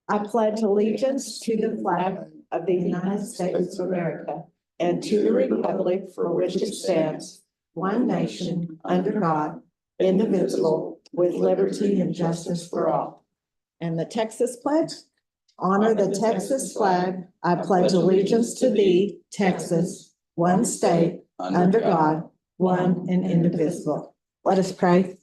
I pledge allegiance to the flag of the United States of America and to the republic for which it stands, one nation, under God, indivisible, with liberty and justice for all. And the Texas pledge? Honor the Texas flag. I pledge allegiance to thee, Texas, one state, under God, one and indivisible. Let us pray.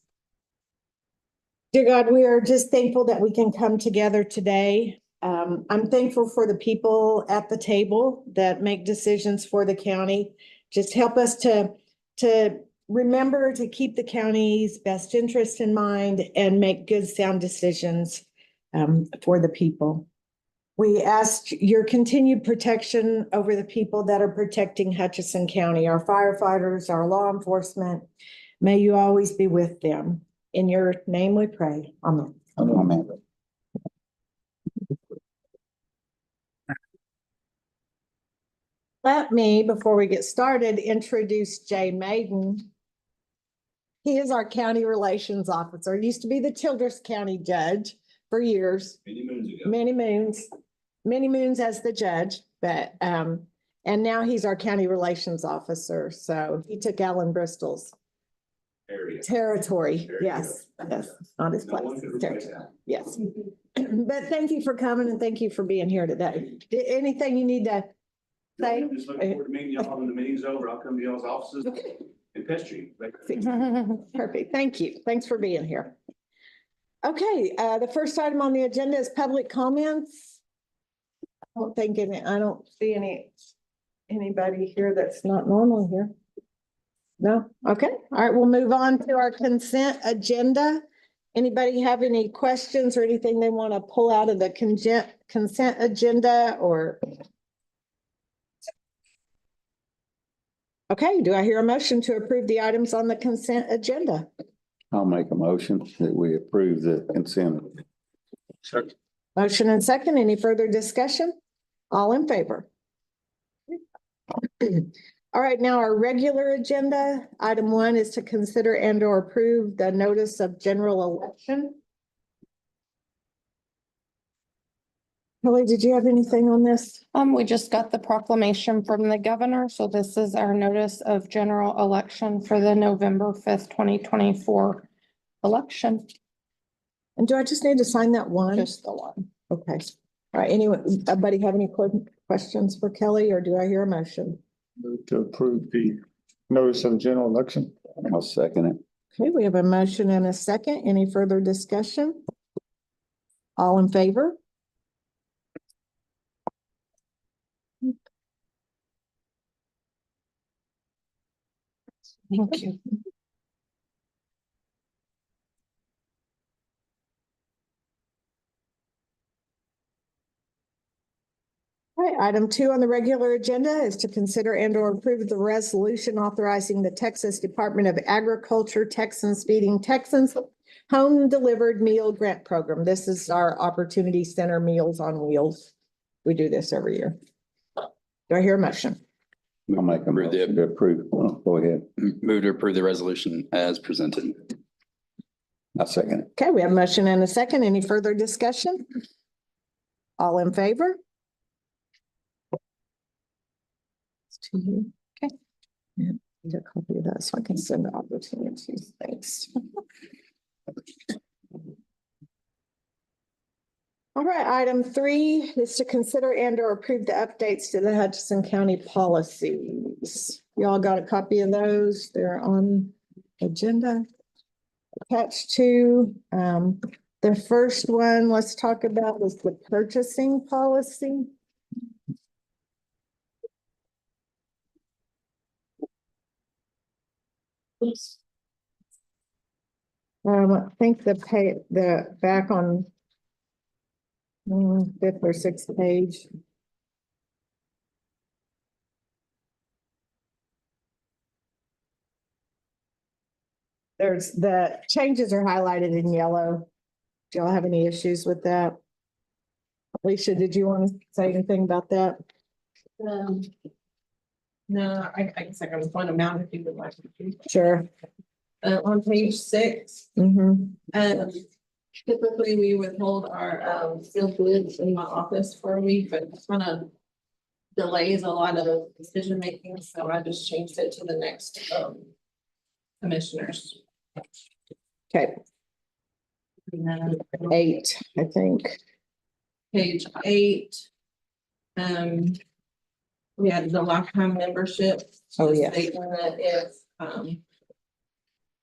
Dear God, we are just thankful that we can come together today. I'm thankful for the people at the table that make decisions for the county. Just help us to remember to keep the county's best interest in mind and make good, sound decisions for the people. We ask your continued protection over the people that are protecting Hutchinson County, our firefighters, our law enforcement. May you always be with them. In your name we pray. Amen. Amen. Let me, before we get started, introduce Jay Maiden. He is our county relations officer. He used to be the Childress County judge for years. Many moons ago. Many moons as the judge, but and now he's our county relations officer. So he took Alan Bristol's territory. Yes, not his No one place. could replace that. Yes. But thank you for coming and thank you for being here today. Anything you need to say? I'm just looking forward to meeting y'all when the meeting's over. I'll come to y'all's offices and pester you. Perfect. Thank you. Thanks for being here. Okay, the first item on the agenda is public comments. I don't see anybody here that's not normally here. No? Okay. All right, we'll move on to our consent agenda. Anybody have any questions or anything they want to pull out of the consent agenda or? Okay, do I hear a motion to approve the items on the consent agenda? I'll make a motion that we approve the consent. Motion and second. Any further discussion? All in favor? All right, now our regular agenda, item 1 is to consider and or approve the notice of general election. Kelly, did you have anything on this? We just got the proclamation from the governor, so this is our notice of general election for the November 5th, 2024 election. And do I just need to sign that one? Just the one. Okay. All right, anybody have any questions for Kelly or do I hear a motion? Move to approve the notice of general election. I'll second it. Okay, we have a motion and a second. Any further discussion? All in favor? Thank you. All right, item 2 on the regular agenda is to consider and or approve the resolution authorizing the Texas Department of Agriculture, Texans Feeding Texans Home Delivered Meal Grant Program. This is our Opportunity Center Meals on Wheels. We do this every year. Do I hear a motion? I'll make a motion to approve. Oh, go ahead. Move to approve the resolution as presented. I'll second it. Okay, we have a motion and a second. Any further discussion? All in favor? It's to you. Okay. Yeah, need a copy of that so I can send the opportunities. Thanks. All right, item 3 is to consider and or approve the updates to the Hutchinson County policies. Y'all got a copy of those? They're on agenda. Attached to the first one, let's talk about is the purchasing policy. I think the back on 5th or 6th page. There's the changes are highlighted in yellow. Do y'all have any issues with that? Alicia, did you want to say anything about that? No, I guess I can point them out if you would like. Sure. On page 6, Mm-hmm. Typically, we withhold our sealed bids in my office for a week, but it's gonna delays a lot of decision making, so I just changed it to the next commissioners. Okay, And then 8, I think. page 8. We had the lifetime membership. Oh, yeah. Stating that if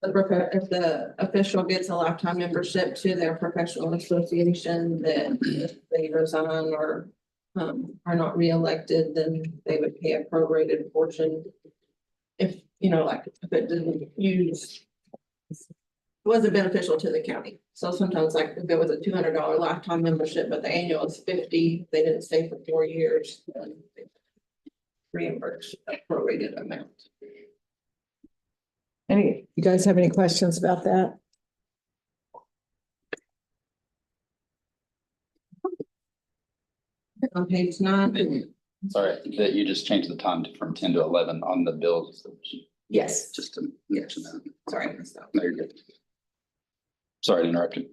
if the official gets a lifetime membership to their professional association, that if they resign or are not reelected, then they would pay a prorated portion. If, you know, like if it didn't use, wasn't beneficial to the county. So sometimes like if it was a $200 lifetime membership, but the annual is 50, they didn't stay for 4 years, then they reimburse a prorated amount. You guys have any questions about that? On page 9, Sorry, that you just changed the time from 10 to 11 on the bills. yes, Just to mention that. sorry, I missed that. No, you're good. Sorry to interrupt you.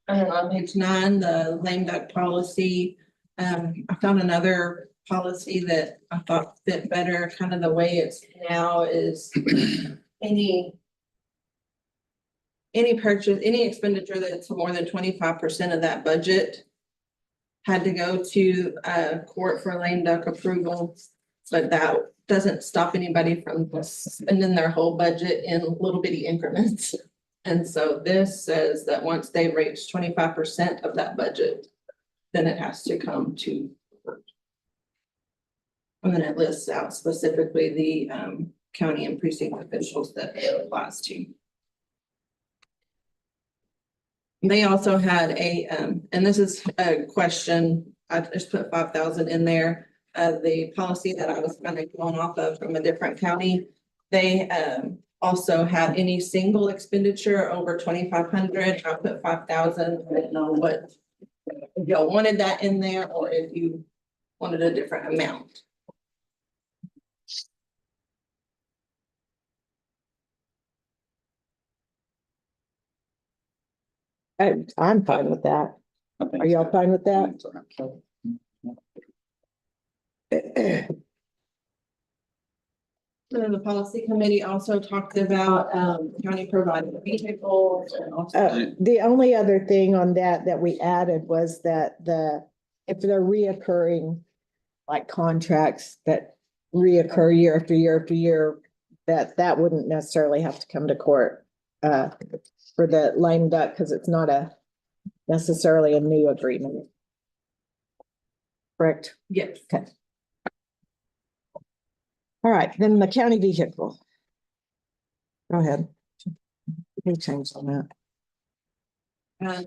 And then on page 9, the lame duck policy, I found another policy that I thought fit better, kind of the way it's now is any purchase, any expenditure that's more than 25% of that budget had to go to court for lame duck approval, but that doesn't stop anybody from spending their whole budget in little bitty increments. And so this says that once they reach 25% of that budget, then it has to come to court. And then it lists out specifically the county and precinct officials that it applies to. They also had a, and this is a question, I just put 5,000 in there. The policy that I was kind of going off of from a different county, they also had any single expenditure over 2,500. I put 5,000. I didn't know what, if y'all wanted that in there or if you wanted a different amount. I'm fine with that. I think Are y'all so. fine with I that? think so. So the policy committee also talked about county provided vehicles and also. The only other thing on that we added was that if they're reoccurring, like contracts that reoccur year after year after year, that wouldn't necessarily have to come to court for the lame duck, because it's not necessarily a new agreement. Correct? Yes. Okay. All right, then the county vehicle. Go ahead. Any change on that?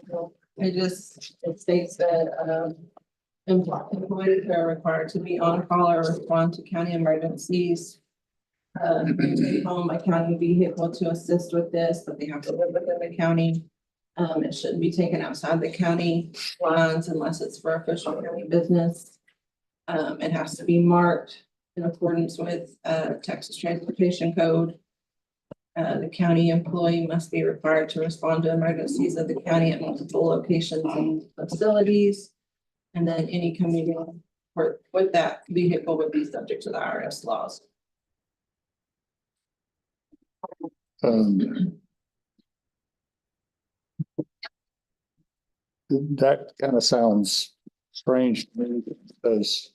It states that employees are required to be on call or respond to county emergencies. Take home a county vehicle to assist with this, but they have to live within the county. It shouldn't be taken outside the county lines unless it's for official county business. It has to be marked in accordance with Texas Transportation Code. The county employee must be required to respond to emergencies of the county at multiple locations and facilities. And then any community with that vehicle would be subject to the IRS laws. That kind of sounds strange to me because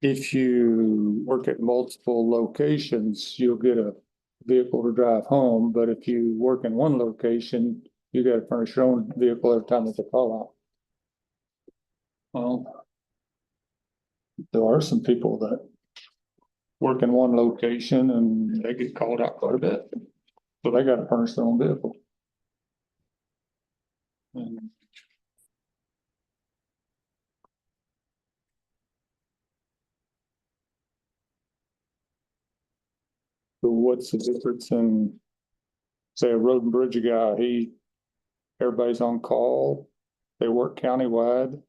if you work at multiple locations, you'll get a vehicle to drive home, but if you work in one location, you gotta furnish your own vehicle every time it's a call out. Well, there are some people that work in one location and they get called out quite a bit, so they gotta furnish their own vehicle. And so what's the difference in, say, a road and bridge guy, everybody's on call, they work countywide.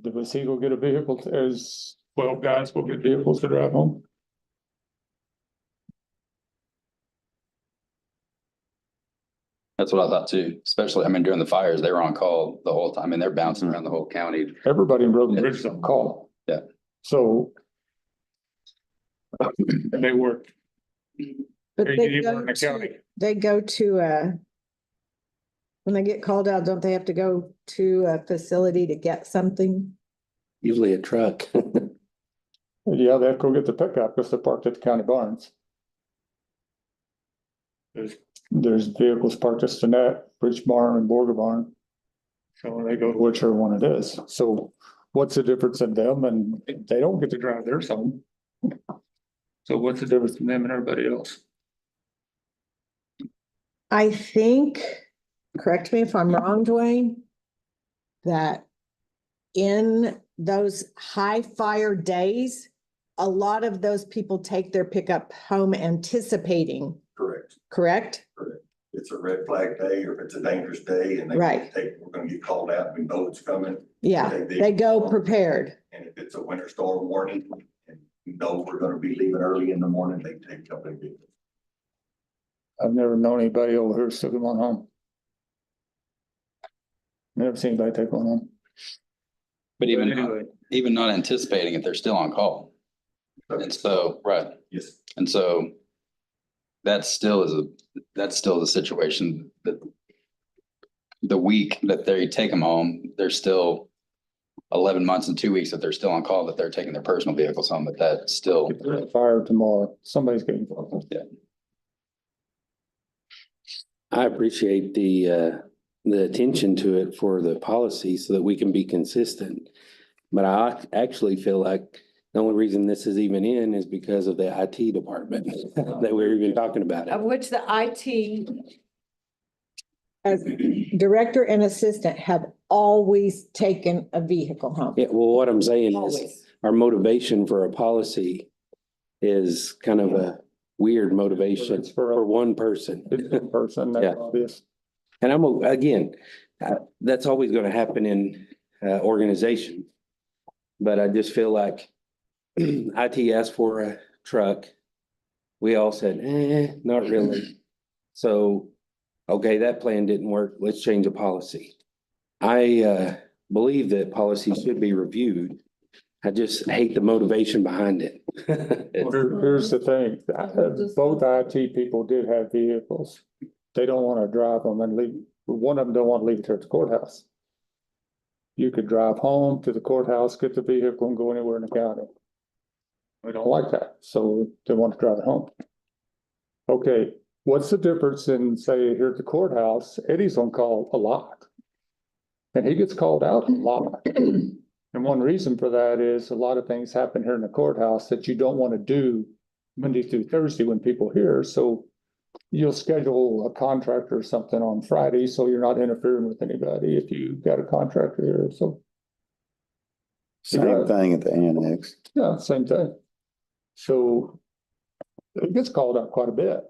Does he go get a vehicle as 12 guys will get vehicles to drive home? That's what I thought too, especially, I mean, during the fires, they were on call the whole time. I mean, they're bouncing around the whole county. Everybody in Roden Ridge is on call. Yeah. So. And they work But they anywhere in go the county. when they get called out, don't they have to go to a facility to get something? Usually a truck. Yeah, they have to go get the pickup because they're parked at the county barns. There's vehicles parked at Stinnett, Bridge Barn and Borger Barn. So they go to whichever one it is. So what's the difference in them? And they don't get to drive theirs home. So what's the difference in them and everybody else? I think, correct me if I'm wrong, Dwayne, that in those high fire days, a lot of those people take their pickup home anticipating, Correct. correct? It's a red flag day or if it's a dangerous day and Right. we're gonna get called out, we know it's coming. Yeah, they go prepared. And if it's a winter storm warning and we know we're gonna be leaving early in the morning, they take company vehicles. I've never known anybody over here took them on home. Never seen anybody take one home. But even, Anyway, even not anticipating it, they're still on call. And so, right, Yes, and so that's still the situation that the week that they take them home, they're still 11 months and 2 weeks that they're still on call, that they're taking their personal vehicles home, but that's still, if there's a fire tomorrow, somebody's getting involved. I appreciate the attention to it for the policy so that we can be consistent. But I actually feel like the only reason this is even in is because of the IT department that we're even talking about Of it. which the IT as director and assistant have always taken a vehicle home. Yeah, well, what I'm saying is Always. our motivation for a policy is kind of a weird motivation It's for for one person. It's a person, that's Yeah. obvious. And again, that's always gonna happen in organization. But I just feel like IT asked for a truck. We all said, not really. So, okay, that plan didn't work. Let's change the policy. I believe that policy should be reviewed. I just hate the motivation behind it. Here's the thing, both IT people did have vehicles. They don't want to drive them and leave, one of them don't want to leave it here at the courthouse. You could drive home to the courthouse, get the vehicle and go anywhere in the county. We don't like that, so they want to drive it home. Okay, what's the difference in, say, here at the courthouse, Eddie's on call a lot. And he gets called out a lot. And one reason for that is a lot of things happen here in the courthouse that you don't want to do Monday through Thursday when people are here, so you'll schedule a contractor or something on Friday, so you're not interfering with anybody if you got a contractor here, so. Same thing at the annex. Yeah, same thing. So it gets called out quite a bit.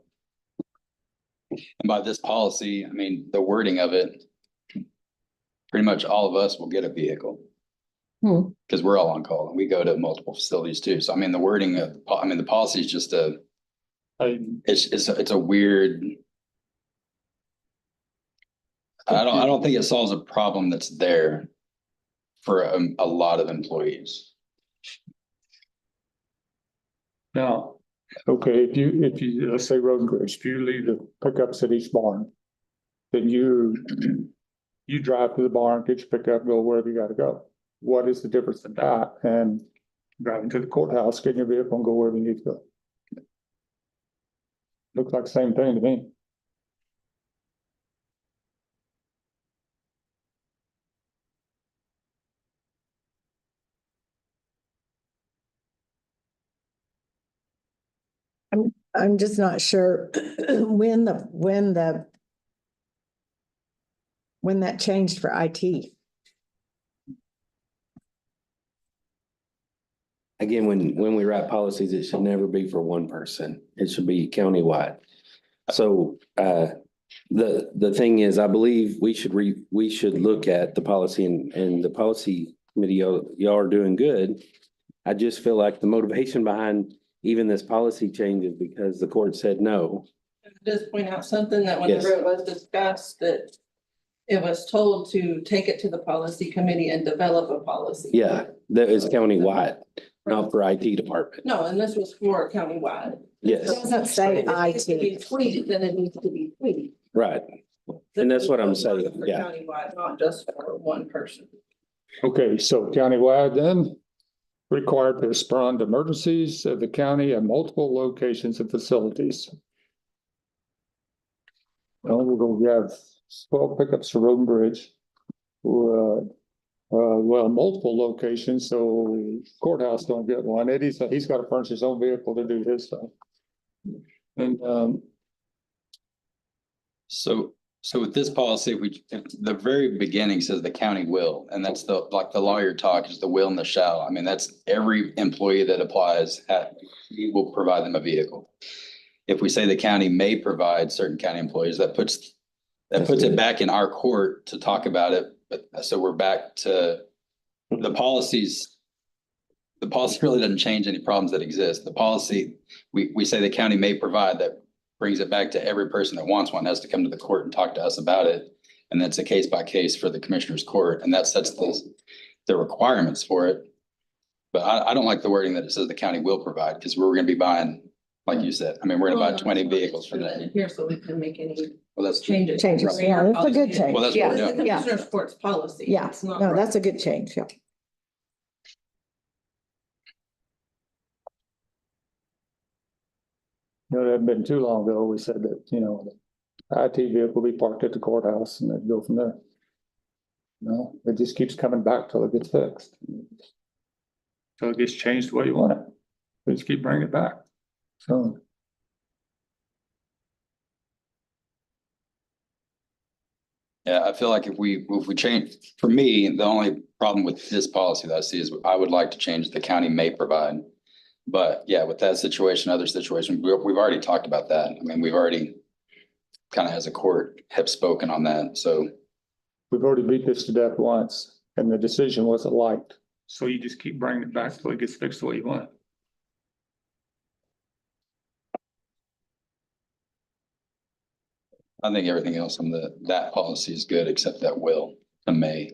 and by this policy, I mean, the wording of it, pretty much all of us will get a vehicle. Because we're all on call and we go to multiple facilities too. So I mean, the wording of, the policy is just it's a weird. I don't think it solves a problem that's there for a lot of employees. Now, okay, if you, let's say Roden Ridge, if you leave the pickups at each barn, then you drive to the barn, get your pickup, go wherever you gotta go. What is the difference in that and driving to the courthouse, getting your vehicle and go wherever you need to go? Looks like the same thing to me. I'm just not sure when that changed for IT. Again, when we write policies, it should never be for one person. It should be countywide. So the thing is, I believe we should look at the policy and the policy committee, y'all are doing good. I just feel like the motivation behind even this policy change is because the court said no. just point out something that whenever it was discussed, that it was told to take it to the policy committee and develop a policy. Yeah, that is countywide, not for IT department. No, and this was for countywide. Yes, It doesn't say If it needs to be IT. tweaked, then it needs to be tweaked. right. And that's what I'm This was saying, for yeah. Countywide, not just for one person. Okay, so countywide then, required to respond to emergencies of the county at multiple locations and facilities. Well, we have 12 pickups for Road and Bridge. Well, multiple locations, so courthouse don't get one. Eddie's, he's got to furnish his own vehicle to do his stuff. And, So with this policy, the very beginning says the county will, and that's like the lawyer talk is the will and the shall. I mean, that's every employee that applies, we will provide them a vehicle. If we say the county may provide certain county employees, that puts it back in our court to talk about it. But so we're back to the policies. The policy really doesn't change any problems that exist. The policy, we say the county may provide, that brings it back to every person that wants one has to come to the court and talk to us about it. And that's a case by case for the commissioner's court, and that sets the requirements for it. But I don't like the wording that it says the county will provide, because we're gonna be buying, like you said, I mean, we're gonna buy 20 vehicles for that. Here, so we can make any Well, that's changes. Changes, yeah, that's a good change. Well, that's what we're It's the doing. Yeah. Commissioner's Court's policy. Yeah, It's not no, right. that's a good change, yeah. you know, it hadn't been too long ago, we said that, you know, the IT vehicle will be parked at the courthouse and then go from there. No, it just keeps coming back till it gets fixed. So it gets changed the way you want it. We just keep bringing it back. So. Yeah, I feel like if we change, for me, the only problem with this policy that I see is I would like to change the county may provide. But yeah, with that situation, other situation, we've already talked about that. I mean, we've already kind of as a court have spoken on that, so. We've already beat this to death once and the decision wasn't liked. So you just keep bringing it back till it gets fixed the way you want it. I think everything else on that policy is good, except that will, the may.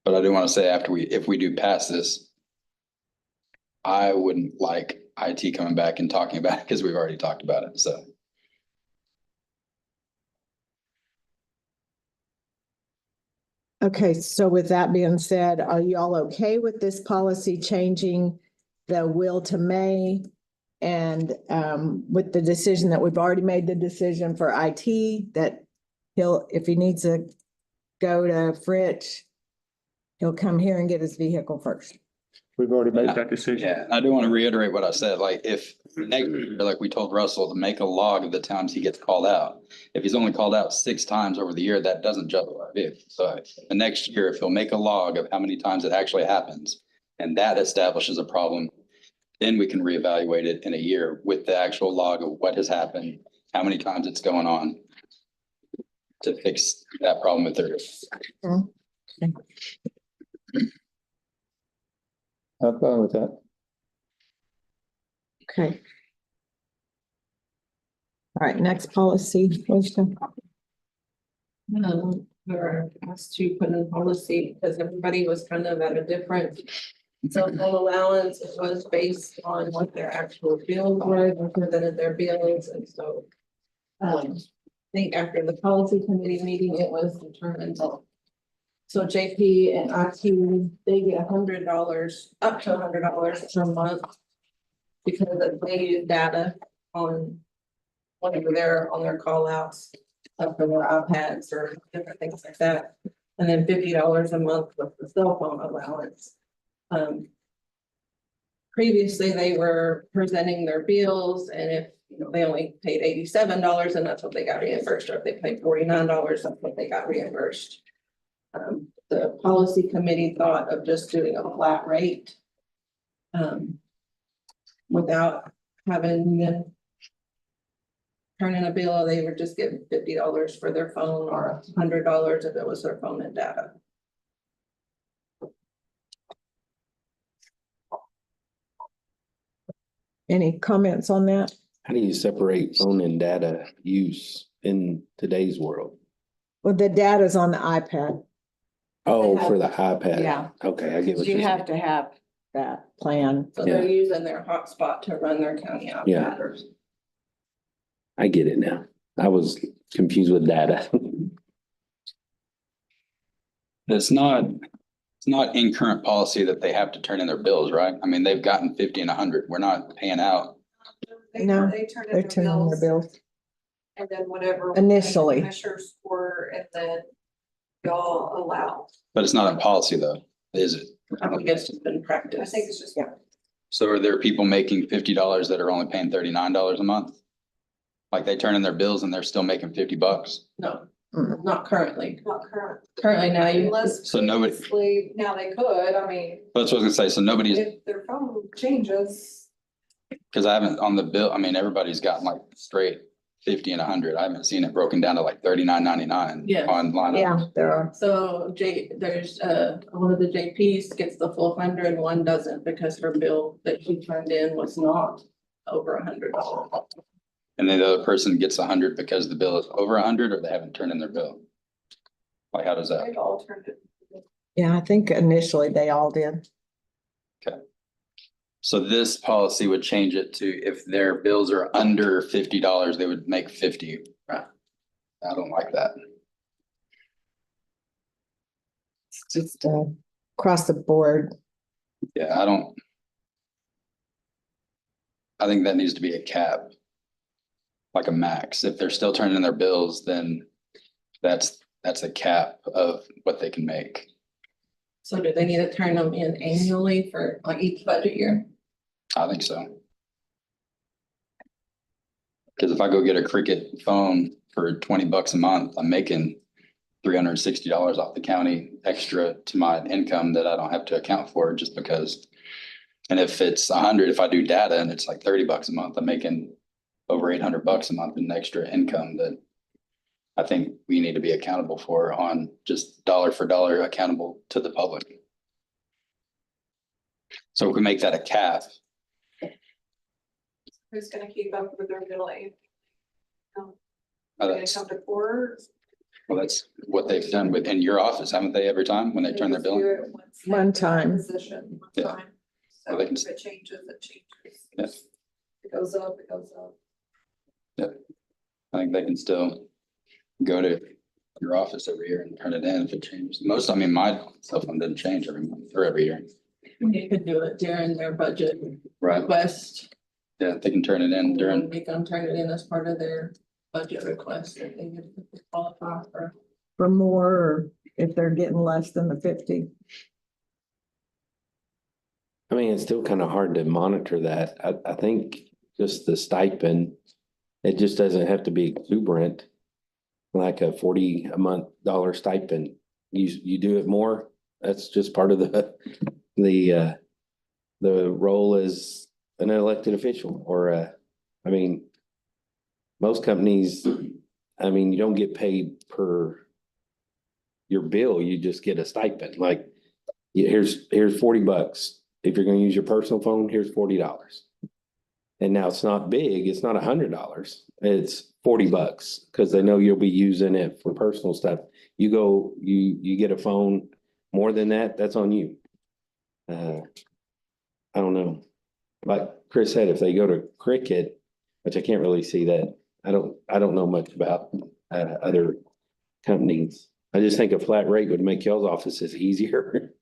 But I do want to say if we do pass this, I wouldn't like IT coming back and talking about it, because we've already talked about it, so. Okay, so with that being said, are you all okay with this policy changing the will to may? And with the decision that we've already made the decision for IT, that if he needs to go to Fritch, he'll come here and get his vehicle first. We've already made that decision. Yeah, I do want to reiterate what I said, like if next year, like we told Russell to make a log of the times he gets called out. If he's only called out 6 times over the year, that doesn't justify it. So the next year, if he'll make a log of how many times it actually happens, and that establishes a problem, then we can reevaluate it in a year with the actual log of what has happened, how many times it's going on to fix that problem with their. I'm fine with that. Okay. All right, next policy, Wisdom. We were asked to put in policy because everybody was kind of at a different cell phone allowance. It was based on what their actual bills were, they presented their bills, and so. I think after the policy committee meeting, it was determined. So JP and IT, they get $100, up to $100 per month. Because they use data on whenever they're on their call outs, up for their iPads or different things like that. And then $50 a month with the cell phone allowance. Previously, they were presenting their bills, and if they only paid $87, and that's what they got reimbursed, or if they paid $49, that's what they got reimbursed. The policy committee thought of just doing a flat rate. Without having them turn in a bill, they would just give $50 for their phone or $100 if it was their phone and data. Any comments on that? How do you separate phone and data use in today's world? Well, the data's on the iPad. Oh, for the iPad. Yeah. Okay, I get what You you're have saying. to have that plan. So they're using their hotspot to run their county out. Yeah. I get it now. I was confused with data. It's not in current policy that they have to turn in their bills, right? I mean, they've gotten 50 and 100. We're not paying out. No, They turn They're in turning their their bills bills. and then whatever. Initially. Commissioners for, and then y'all allow. But it's not in policy though, is it? I think it's just been I practice. think it's just. Yeah. So are there people making $50 that are only paying $39 a month? Like they turn in their bills and they're still making $50? No, Mm. not currently. Not current. Currently now you, Unless So nobody- previously, now they could, I mean, That's what I was gonna say. So nobody's, if their phone changes. because I haven't on the bill, I mean, everybody's gotten like straight 50 and 100. I haven't seen it broken down to like $39.99 Yeah. online. Yeah, there are. so there's one of the JPs gets the full 100, one doesn't because her bill that she turned in was not over $100. And then the other person gets 100 because the bill is over 100 or they haven't turned in their bill? Like, how does that? Like alternative. Yeah, I think initially they all did. So this policy would change it to if their bills are under $50, they would make 50. Right. I don't like that. It's just across the board. Yeah, I don't. I think that needs to be a cap. Like a max. If they're still turning in their bills, then that's a cap of what they can make. So do they need to turn them in annually for like each budget year? I think so. Because if I go get a Cricket phone for $20 a month, I'm making $360 off the county extra to my income that I don't have to account for just because. And if it's 100, if I do data and it's like $30 a month, I'm making over $800 a month in extra income that I think we need to be accountable for on just dollar for dollar accountable to the public. So if we make that a cap, Who's gonna keep up with their billing? Gonna that's, come to court? well, that's what they've done within your office, haven't they, every time when they turn their just do billing? it once they One have that time. Position, one Yeah. time. So Well, they can- if it changes, it changes. Yeah. It goes up, it goes up. I think they can still go to your office every year and turn it in if it changes. Most, I mean, my cell phone doesn't change every month or every year. You could do it during their budget Right. request. Yeah, they can turn it in during, They can turn it in as part of their budget request that they would qualify for. For more, or if they're getting less than the 50. I mean, it's still kind of hard to monitor that. I think just the stipend, it just doesn't have to be exuberant. Like a $40 a month stipend. You do it more, that's just part of the role as an elected official or I mean, most companies, I mean, you don't get paid per your bill, you just get a stipend, like here's $40. If you're gonna use your personal phone, here's $40. And now it's not big, it's not $100, it's $40, because they know you'll be using it for personal stuff. You go, you get a phone more than that, that's on you. I don't know. Like Chris said, if they go to Cricket, which I can't really see that, I don't know much about other companies. I just think a flat rate would make y'all's offices easier.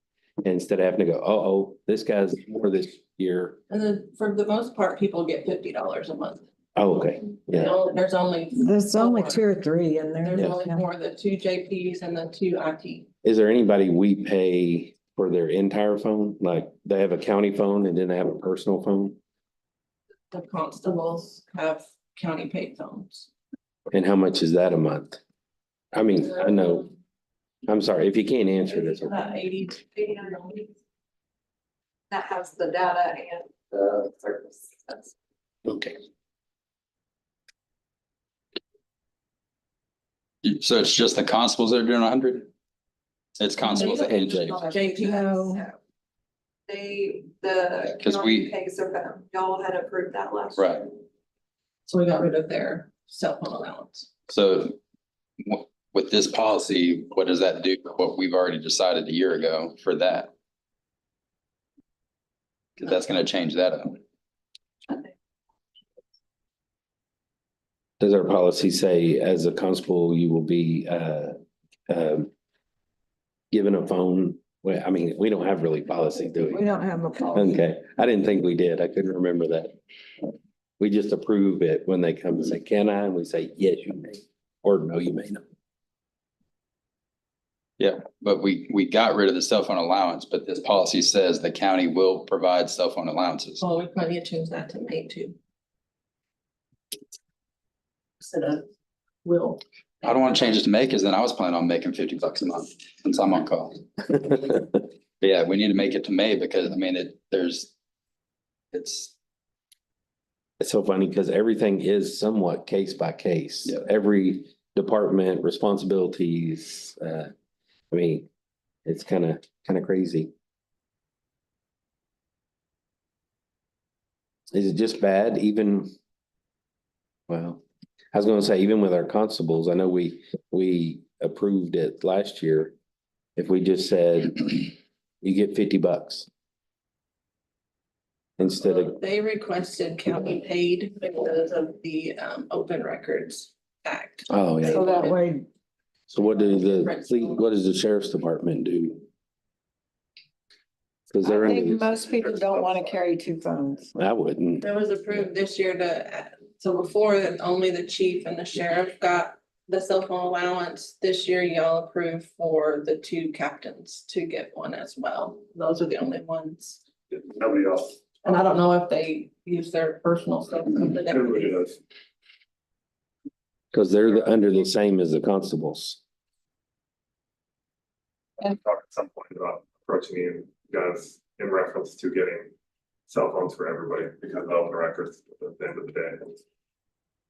Instead of having to go, oh, this guy's more this year. And then for the most part, people get $50 a month. Oh, okay, yeah. There's only There's only 2 or 3 in there. There's only Yeah. more, the 2 JPs and the 2 IT. Is there anybody we pay for their entire phone? Like they have a county phone and then they have a personal phone? The constables have county paid phones. And how much is that a month? I mean, I know, I'm sorry, if you can't answer this. About 80. 89. That has the data and the service. That's Okay. so it's just the constables that are doing 100? It's constables and And JPs. JPs. No. the 'Cause county we- pays their phone. Y'all had approved that last. Right. So we got rid of their cell phone allowance. So with this policy, what does that do? What we've already decided a year ago for that? Cause that's gonna change that up. Does our policy say as a constable, you will be, given a phone? Well, I mean, we don't have really policy, do We we? don't have a policy. Okay, I didn't think we did. I couldn't remember that. We just approve it when they come and say, can I? And we say, yes, you may, or no, you may not. Yeah, but we got rid of the cell phone allowance, but this policy says the county will provide cell phone allowances. Well, we probably need to change that to May too. Instead of will. I don't want to change it to May, cause then I was planning on making $50 a month since I'm on call. But yeah, we need to make it to May because I mean, it's It's so funny because everything is somewhat case by case. Yeah. Every department responsibilities, I mean, it's kind of crazy. Is it just bad even? Well, I was gonna say, even with our constables, I know we approved it last year. If we just said, you get $50. Instead of, They requested county paid because of the Open Records Act. oh, yeah. So that way, So what does the sheriff's department do? Cause they're, I think most people don't want to carry two phones. I wouldn't. That was approved this year so before that only the chief and the sheriff got the cell phone allowance. This year y'all approved for the two captains to get one as well. Those are the only ones. Nobody else. And I don't know if they use their personal stuff. Everybody does. Cause they're under the same as the constables. Talk at some point about approaching you guys in reference to getting cell phones for everybody because of open records at the end of the day.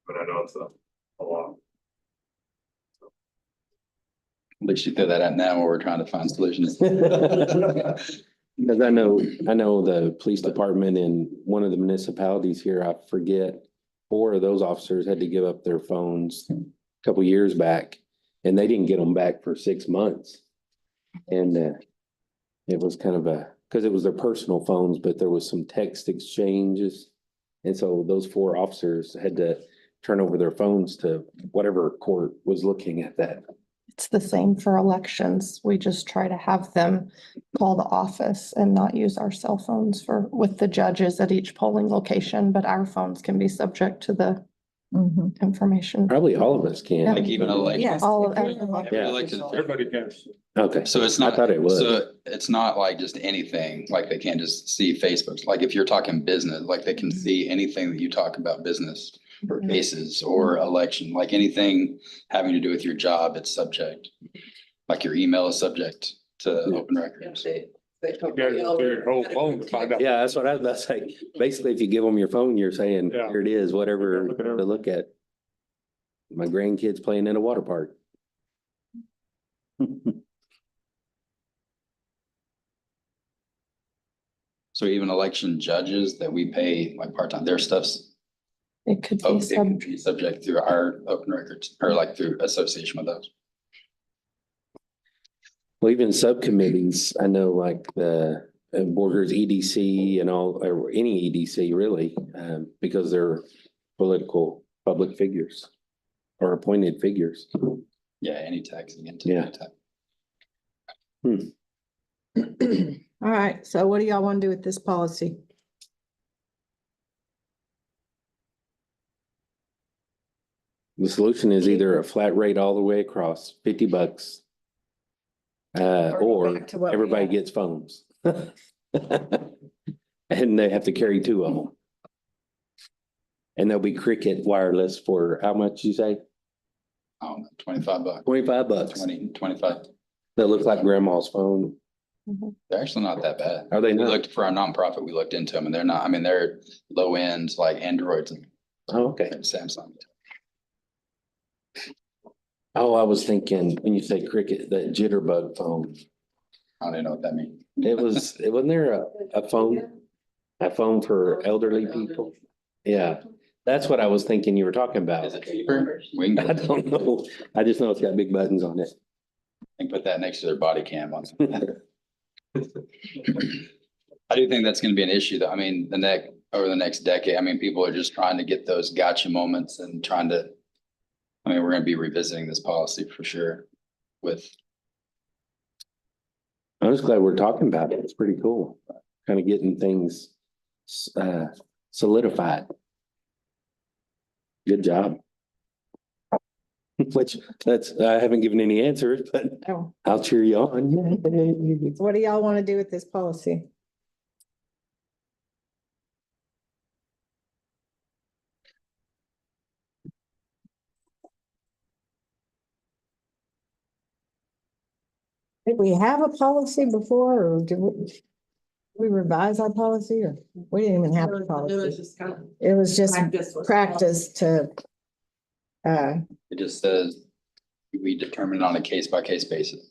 But I know it's a lot. At least you throw that out now while we're trying to find solutions. Cause I know the police department in one of the municipalities here, I forget, 4 of those officers had to give up their phones a couple years back. And they didn't get them back for 6 months. And it was kind of cause it was their personal phones, but there was some text exchanges. And so those 4 officers had to turn over their phones to whatever court was looking at that. It's the same for elections. We just try to have them call the office and not use our cell phones with the judges at each polling location, but our phones can be subject to the information. Probably all of us can. Like even election. Yes. All of Yeah. Everybody can. Okay. So it's I not, thought it was. so it's not like just anything, like they can't just see Facebook. Like if you're talking business, like they can see anything that you talk about business or cases or election, like anything having to do with your job, it's subject. Like your email is subject to open records. They took Yeah, me over. your whole phone to find out. Yeah, that's what I was about to say. Basically, if you give them your phone, you're saying, Yeah. here it is, whatever Look at to everything. look at. My grandkids playing in a water park. So even election judges that we pay like part-time, their stuff's, It could oh, be it can be subject through our open records or like through association with those. Well, even subcommittees, I know like the Borders EDC and all, or any EDC really, because they're political public figures or appointed figures. Yeah, any taxing into. Yeah. All right, so what do y'all want to do with this policy? The solution is either a flat rate all the way across, $50. Or go Or back to what we everybody had. gets phones. And they have to carry 2 of them. And they'll be Cricket wireless for how much you say? I don't know, $25, $25. 25. They look like grandma's phone. They're actually not that bad. Are they We not? looked for our nonprofit, we looked into them and they're not, I mean, they're low end like Androids and Oh, okay. Samsung. Oh, I was thinking when you say Cricket, that jitterbug phone. I don't even know what that means. wasn't there a phone for elderly people? Yeah, that's what I was thinking you were talking about. Is it cheaper? We can, I don't know. I just know it's got big buttons on it. put that next to their body cam on. I do think that's gonna be an issue though. I mean, over the next decade, I mean, people are just trying to get those gotcha moments and trying to. I mean, we're gonna be revisiting this policy for sure with, I'm just glad we're talking about it. It's pretty cool. Kind of getting things solidified. Good job. Which I haven't given any answers, but Oh, I'll cheer you on. Yay. what do y'all want to do with this policy? Did we have a policy before, or did we revise our policy, or we didn't even have a It was policy? just kind of It was just practice. to, it just says we determine it on a case by case basis.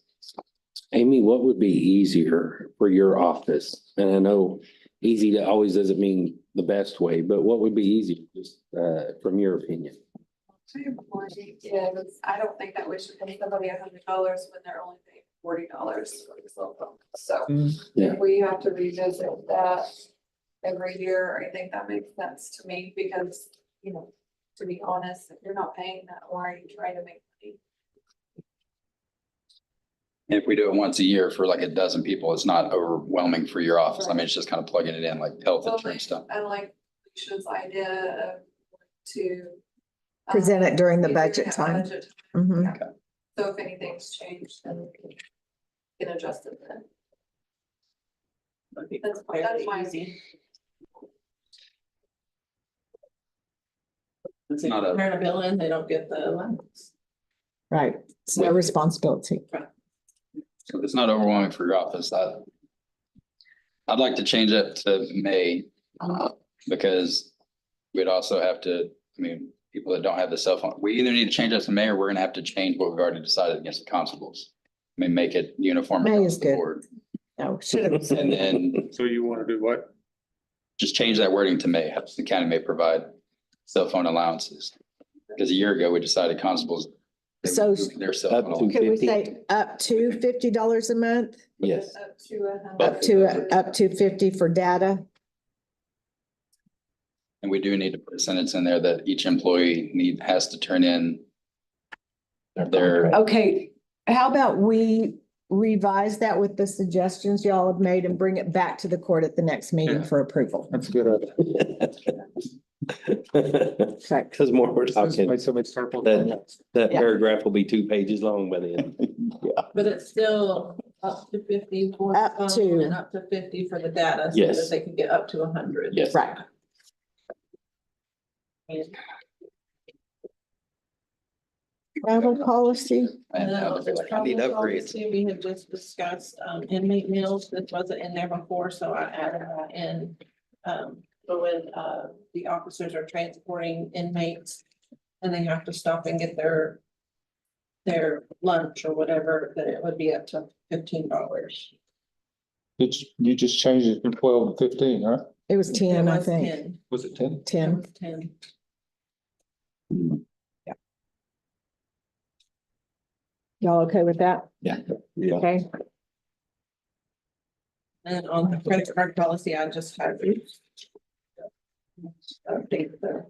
Amy, what would be easier for your office? And I know easy to always doesn't mean the best way, but what would be easier, just from your opinion? Is, I don't think that we should pay somebody $100 when they're only paying $40 for the cell phone. So Yeah. if we have to revisit that every year, I think that makes sense to me because, you know, to be honest, if you're not paying that, why are you trying to make money? If we do it once a year for like a dozen people, it's not overwhelming for your office. I mean, it's just kind of plugging it in like health insurance stuff. I like Alicia's idea of to. present it during the we do budget have time. budget Mhm. Yeah. So if anything's changed, then we can adjust it then. That's my easy. It's not a, Turn a bill in, they don't get the allowance. Right, it's their responsibility. it's not overwhelming for your office. I'd like to change it to May, because we'd also have to, I mean, people that don't have the cell phone, we either need to change that to May or we're gonna have to change what we've already decided against the constables. I mean, make it uniform. May across is the good. board. No, should have. And then So you want to do what? just change that wording to May, the county may provide cell phone allowances. Because a year ago, we decided constables. So Their cell up phone. to- could we say up to $50 a month? Yes. Up to Up to 50 for data? And we do need to put a sentence in there that each employee has to turn in their, Okay, how about we revise that with the suggestions y'all have made and bring it back to the court at the next meeting Yeah. for approval? That's a good idea. Okay. Cause more we're talking, Made so many circles. that Yeah. paragraph will be 2 pages long by then. But it's still up to 50 for Up the to. phone and up to 50 for the data. So Yes. that they can get up to 100. Yes. Right. Travel policy, and now they're like, I need Travel upgrades. policy, we have just discussed inmate meals. This wasn't in there before, so I added that in. For when the officers are transporting inmates and they have to stop and get their lunch or whatever, then it would be up to $15. You just changed it from 12 to 15, huh? it was 10, I It was think, 10. Was it 10? 10. 10. Y'all okay with that? Yeah. Okay, And on the credit card policy, I just had. Update the.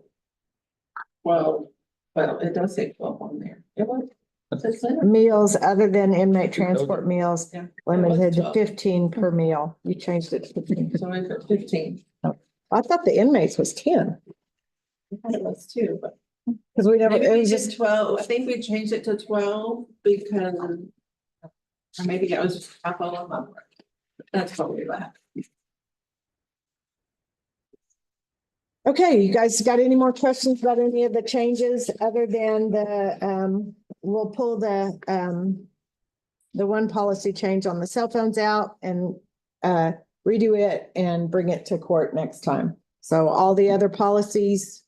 Well, it does say 12 on there. It was. It says that. meals other than inmate transport meals, Yeah. limited to 12. 15 per meal. You changed it to 15. So I put 15. I thought the inmates was 10, I thought it was 2, but. because we never, Maybe it we was did just, 12. I think we changed it to 12 because. Or maybe that was just a typo on my part. That's probably that. okay, you guys got any more questions about any of the changes other than we'll pull the one policy change on the cell phones out and redo it and bring it to court next time. So all the other policies,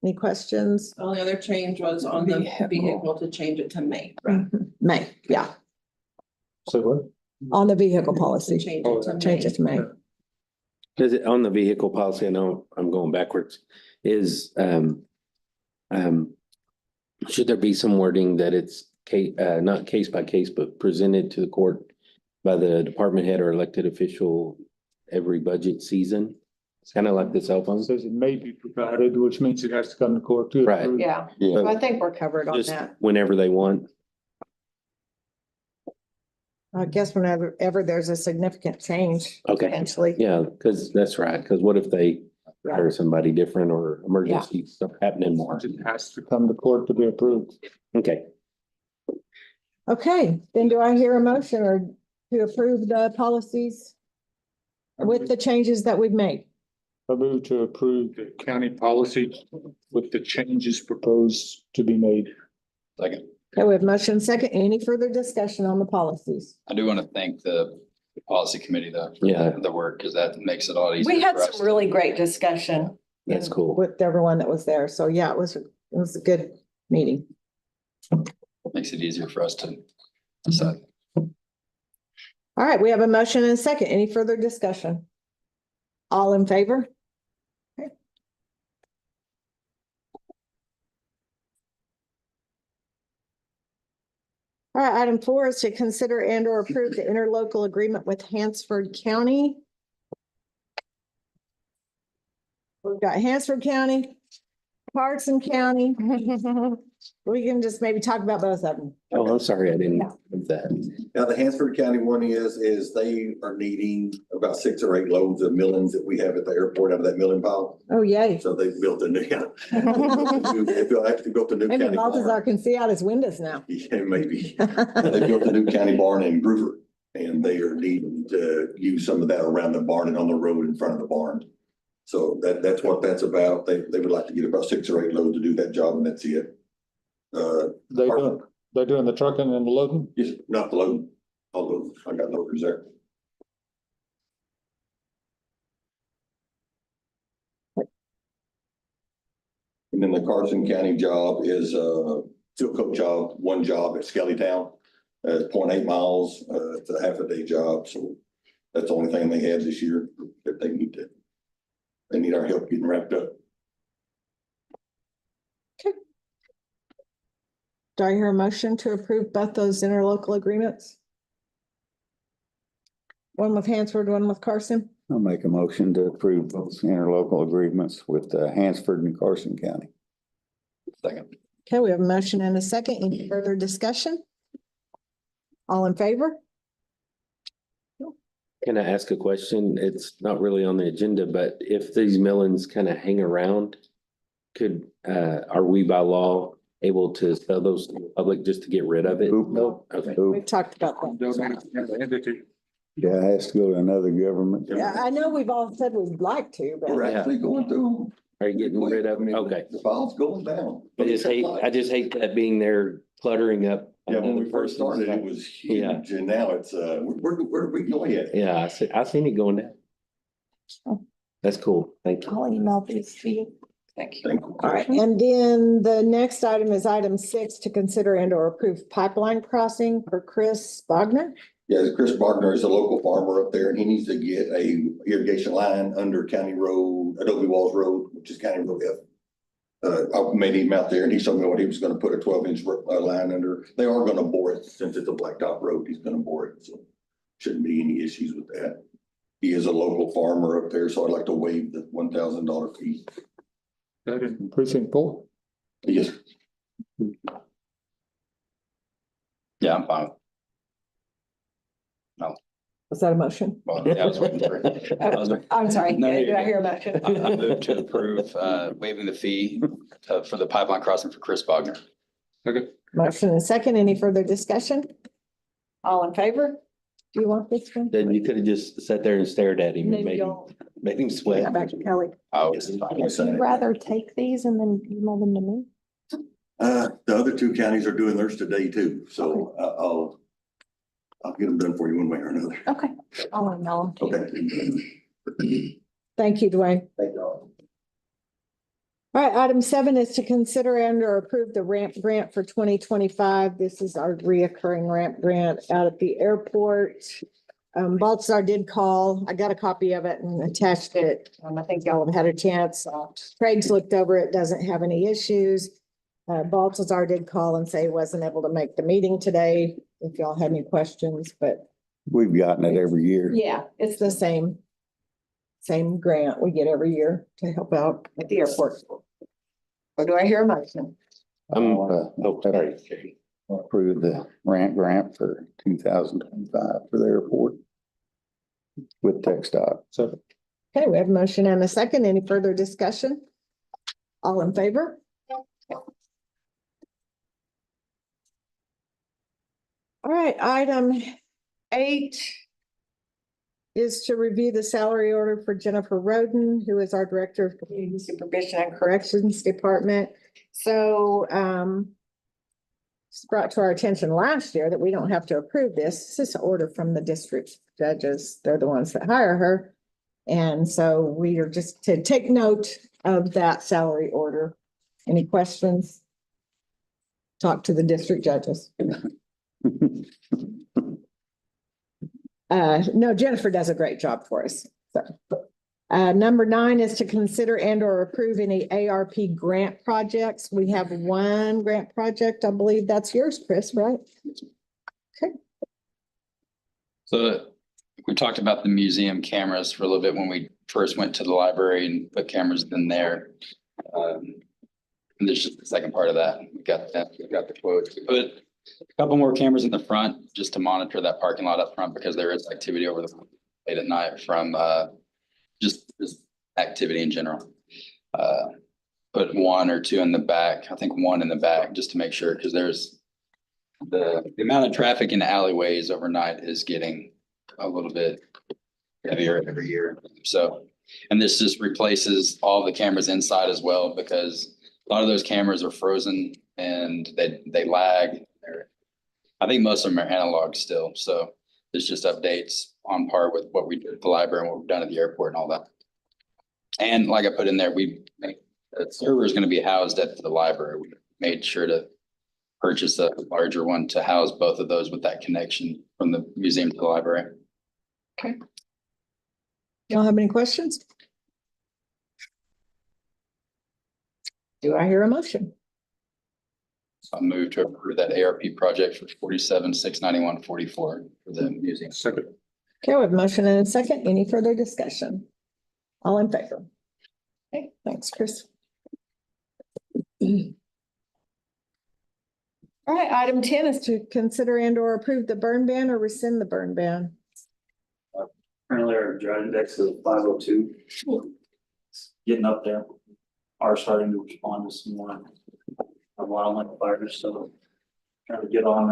any questions? The only other change was on the Vehicle. vehicle to change it to May. May, yeah. So what? On the vehicle policy. Change it to Change it to May. Does it, on the vehicle policy, I know I'm going backwards, is, should there be some wording that it's not case by case, but presented to the court by the department head or elected official every budget season? It's kind of like the cell It phones. says it may be provided, which means it has to come to court too. Right. Yeah, Yeah, so I think we're covered on Just that. whenever they want. I guess whenever there's a significant change, Okay. potentially. Yeah, because that's right. Because what if they hire somebody different or emergency stuff happening more? It has to come to court to be approved. Okay. Okay, then do I hear a motion or to approve the policies with the changes that we've made? I move to approve the county policy with the changes proposed to be made. Second, Okay, we have motion second. Any further discussion on the policies? I do want to thank the policy committee though. For Yeah. the work, because that makes it a lot easier. We had for us. some really great discussion. That's cool. With everyone that was there. So yeah, it was a good meeting. Makes it easier for us to decide. All right, we have a motion and a second. Any further discussion? All in favor? Okay. All right, item 4 is to consider and or approve the interlocal agreement with Hansford County. We've got Hansford County, Carson County. We can just maybe talk about both of them. Oh, I'm sorry. I didn't know that. Now, the Hansford County one is they are needing about 6 or 8 loads of millings that we have at the airport out of that milling pile. Oh, yay. So they built a new, they actually built a new Maybe county Baltazar barn. can see out his windows now. Yeah, maybe. They built a new county barn in Groover, and they are needing to use some of that around the barn and on the road in front of the barn. So that's what that's about. They would like to get about 6 or 8 loads to do that job, and that's it. They're doing the trucking and the loading? Yes, not the load, although I got loaders there. And then the Carson County job is a seal coat job, one job at Skellytown. 0.8 miles, it's a half a day job, so that's the only thing they have this year that they need our help getting wrapped up. Do I hear a motion to approve both those interlocal agreements? One with Hansford, one with Carson? I'll make a motion to approve those interlocal agreements with Hansford and Carson County. Second, Okay, we have a motion and a second. Any further discussion? All in favor? Can I ask a question? It's not really on the agenda, but if these millings kind of hang around, are we by law able to sell those to the public just to get rid of it? No. Okay. We've talked about that. Yeah, it has to go to another government. Yeah, I know we've all said we'd like to, We're but actually going through. Are you getting rid of it? Okay. The file's going down. I just hate that being there cluttering up. Yeah, when we another first person's started, it stuff. was Yeah. huge, and now it's, where are we going at? Yeah, I seen it going down. That's cool. Thank you. I'll email these to you. thank you. Thank you. all right. And then the next item is item 6 to consider and or approve pipeline crossing for Chris Bogner. Yeah, Chris Bogner is a local farmer up there, and he needs to get a irrigation line under County Road, Adobe Walls Road, which is County Road F. I made him out there, and he told me what he was gonna put a 12-inch line under. They are gonna bore it, since it's a blacktop road, he's gonna bore it, so shouldn't be any issues with that. He is a local farmer up there, so I'd like to waive the $1,000 fee. That in precinct 4? Yes, Yeah, I'm fine. Was that a motion? Well, yeah, I was waiting for it. I was- I'm sorry. No, Did you're I hear a motion? I move to approve, waiving the fee for the pipeline crossing for Chris Bogner. Okay. Motion and second. Any further discussion? All in favor? Do you want this one? Then you could have just sat there and stared at him and made him sweat. Yeah, back to Kelly. Oh, Yes. Would you rather take these and then email them to me? the other 2 counties are doing theirs today too, so I'll get them done for you one way or another. Okay. I'll email them. Okay. Thank you, Dwayne. Thank you all. All right, item 7 is to consider and or approve the ramp grant for 2025. This is our reoccurring ramp grant out at the airport. Baltzar did call. I got a copy of it and attached it. I think y'all have had a chance. Craig's looked over it, doesn't have any issues. Baltzar did call and say he wasn't able to make the meeting today, if y'all had any questions, but We've gotten it every year. yeah, it's the same grant we get every year to help out at the airport. Or do I hear a motion? Approve the grant for 2025 for the airport with TxDOT. So Okay, we have a motion and a second. Any further discussion? All in favor? All right, item 8 is to review the salary order for Jennifer Roden, who is our Director of Community Supervision and Corrections Department. So, it's brought to our attention last year that we don't have to approve this. This is an order from the district judges. They're the ones that hire her. And so we are just to take note of that salary order. Any questions? Talk to the district judges. No, Jennifer does a great job for us. So, number 9 is to consider and or approve any ARP grant projects. We have one grant project. I believe that's yours, Chris, right? Okay. So we talked about the museum cameras for a little bit when we first went to the library and put cameras in there. And there's just the second part of that. We got the quotes. We put a couple more cameras in the front just to monitor that parking lot up front because there is activity over the late at night from just activity in general. Put 1 or 2 in the back. I think 1 in the back just to make sure because there's the amount of traffic in the alleyways overnight is getting a little bit heavier every year. So, and this just replaces all the cameras inside as well because a lot of those cameras are frozen and they lag. I think most of them are analog still. So it's just updates on par with what we did at the library and what we've done at the airport and all that. And like I put in there, the server is going to be housed at the library. We made sure to purchase a larger one to house both of those with that connection from the museum to the library. Okay. Y'all have any questions? Do I hear a motion? So I move to approve that ARP project for 47,691.44 for the museum. second. Okay, we have a motion and a second. Any further discussion? All in favor? Okay, thanks, Chris. All right, item 10 is to consider and or approve the burn ban or rescind the burn ban. Currently our drought index is 502. Getting up there. Are starting to respond to some more wildland fires, so trying to get on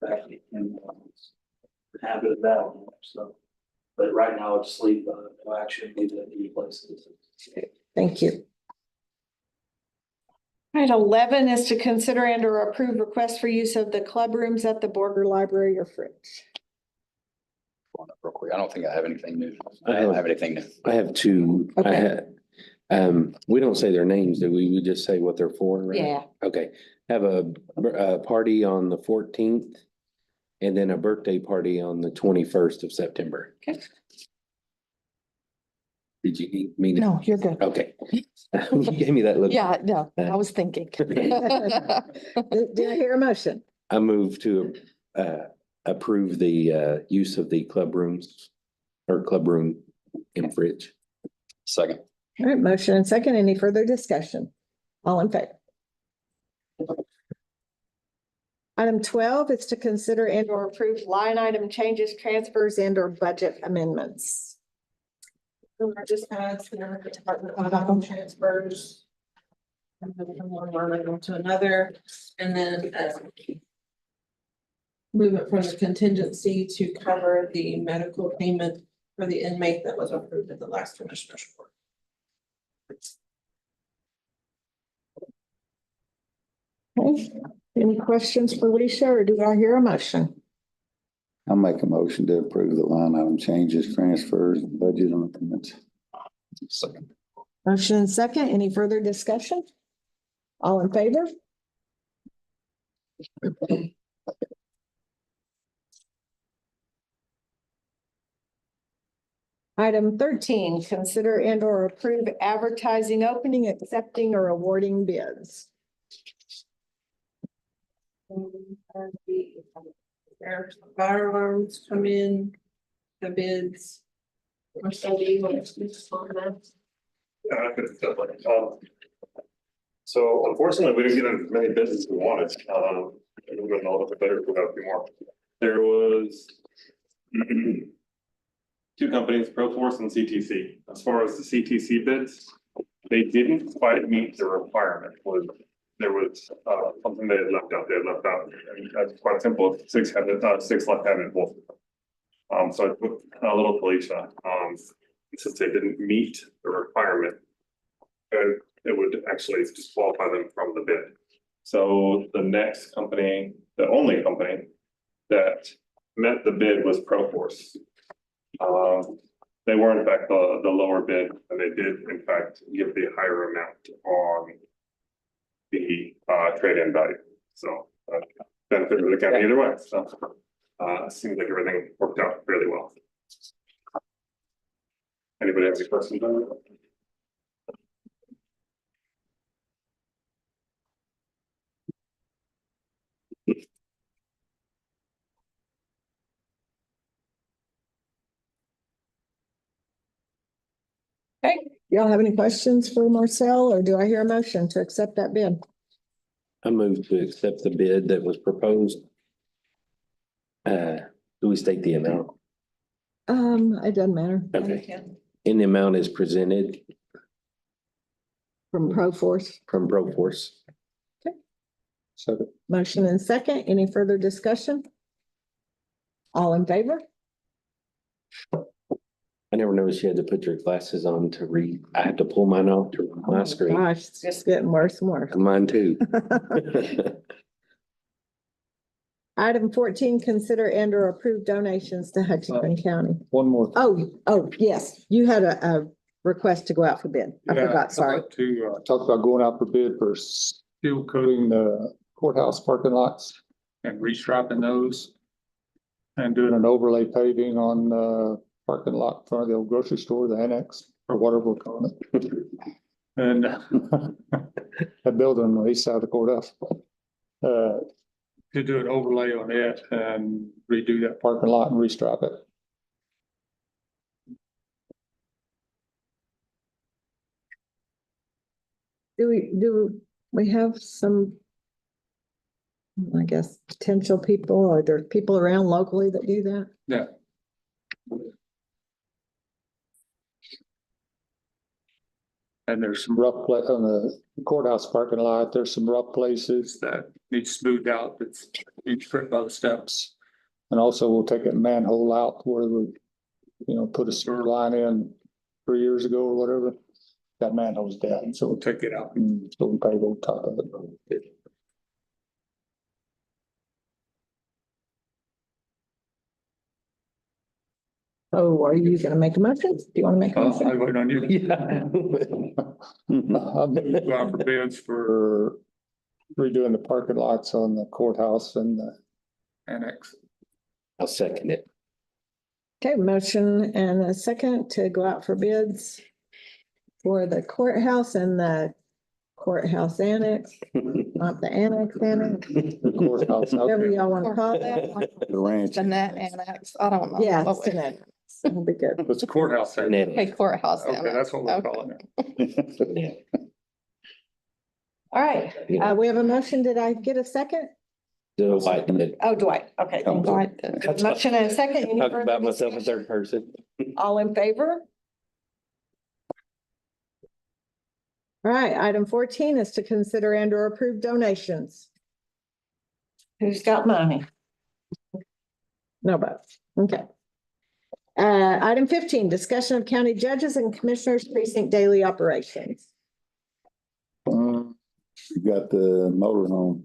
back in the habit of that one, so. But right now it's sleep, no action needed at any places. Thank you. All right, 11 is to consider and or approve request for use of the club rooms at the Borger Library or Fridge. Real quick, I don't think I have anything new. I don't have anything new. I have 2. Okay. We don't say their names, do we? We just say what they're for, right? Yeah. Okay, have a party on the 14th and then a birthday party on the 21st of September. Okay. Did you need me to? No, you're good. Okay. You gave me that look. Yeah, no, I was thinking. Do I hear a motion? I move to approve the use of the club rooms or club room in Fridge. Second. All right, motion and second. Any further discussion? All in favor? Item 12 is to consider and or approve line item changes, transfers and or budget amendments. So I just had department transfers. And then from one line item to another, and then move it from the contingency to cover the medical payment for the inmate that was approved at the last commissioner's report. Okay, any questions for Lisa or do I hear a motion? I'll make a motion to approve the line item changes, transfers, and budget amendments. Second. Motion and second, any further discussion? All in favor? Item 13, consider and or approve advertising, opening, accepting or awarding bids. There's fire alarms come in, the bids. Or study, what's on that? I could have done like, so unfortunately, we didn't get as many bids as we wanted. It would have been a little bit better if we had a few more. There was two companies, Proforce and CTC. As far as the CTC bids, they didn't quite meet the requirement. There was something they had left out. They had left out, that's quite simple, six left-handed both. So I put a little Felicia, since they didn't meet the requirement, it would actually disqualify them from the bid. So the next company, the only company that met the bid was Proforce. They were in fact the lower bid, and they did in fact give the higher amount on the trade-in value. So benefit of the county either way. So seems like everything worked out really well. Anybody have any questions on it? Okay, y'all have any questions for Marcel, or do I hear a motion to accept that bid? I move to accept the bid that was proposed. Do we state the amount? It doesn't matter. Okay. And the amount is presented From Proforce. from Proforce. So Motion and second, any further discussion? All in favor? I never noticed you had to put your glasses on to read. I had to pull mine off to read my screen. Gosh, it's just getting worse and worse. Mine too. Item 14, consider and or approve donations to Hutchinson County. one more. Oh, yes, you had a request to go out for bid. I Yeah, forgot, I'd sorry. like to talk about going out for bid for steel coating the courthouse parking lots and restriping those. And doing an overlay paving on the parking lot in front of the old grocery store, the annex, or whatever we're calling it. And that building on the east side of the courthouse. To do an overlay on it and redo that parking lot and restripe it. Do we have some, I guess, potential people, or there people around locally that do that? Yeah. And there's some rough on the courthouse parking lot, there's some rough places that need smoothed out, that's each foot by the steps. And also we'll take a manhole out where we, put a sewer line in 3 years ago or whatever. That manhole's dead, so we'll take it out and so we'll pave over top of it. Oh, are you gonna make a motion? Do you want to make a motion? I'm waiting on you. I'll go out for bids for redoing the parking lots on the courthouse and the annex. I'll second it. Okay, motion and a second to go out for bids for the courthouse and the courthouse annex, not the annex, The courthouse. whatever y'all want to call that. The ranch. The net annex, I don't know. Yeah, What it's an we- annex. It'll be good. It's a courthouse. annex. Okay, courthouse. Okay, annex. that's what we're Okay. calling it. All right, we have a motion. Did I get a second? So I did. Oh, Dwight. Okay. Oh. Dwight, Motion and a second. Any Talk further about myself in discussion? third person. All in favor? All right, item 14 is to consider and or approve donations. Who's got money? Nobody. Okay. Item 15, discussion of county judges and commissioners precinct daily operations. You got the motorhome.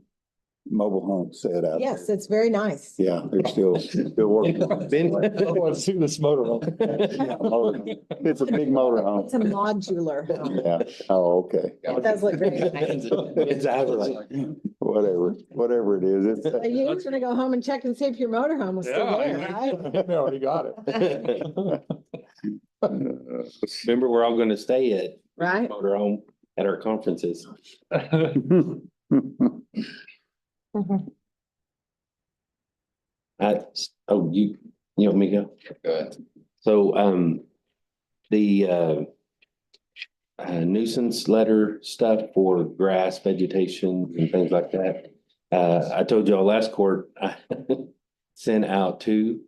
mobile home set out. Yes, there. it's very nice. Yeah, they're still working. on it. Ben? Want to see this motorhome. Yeah, motorhome. It's a big motorhome. It's a modular home. Yeah, oh, okay. It does look very nice. It's like, Whatever it is, it's. But you was gonna go home and check and see if your motorhome was still there, right? We already got it. remember, we're all gonna stay at Right? motorhome at our conferences. You want me to go? Go ahead. So, the, nuisance letter stuff for grass, vegetation and things like that. I told y'all last court, I sent out to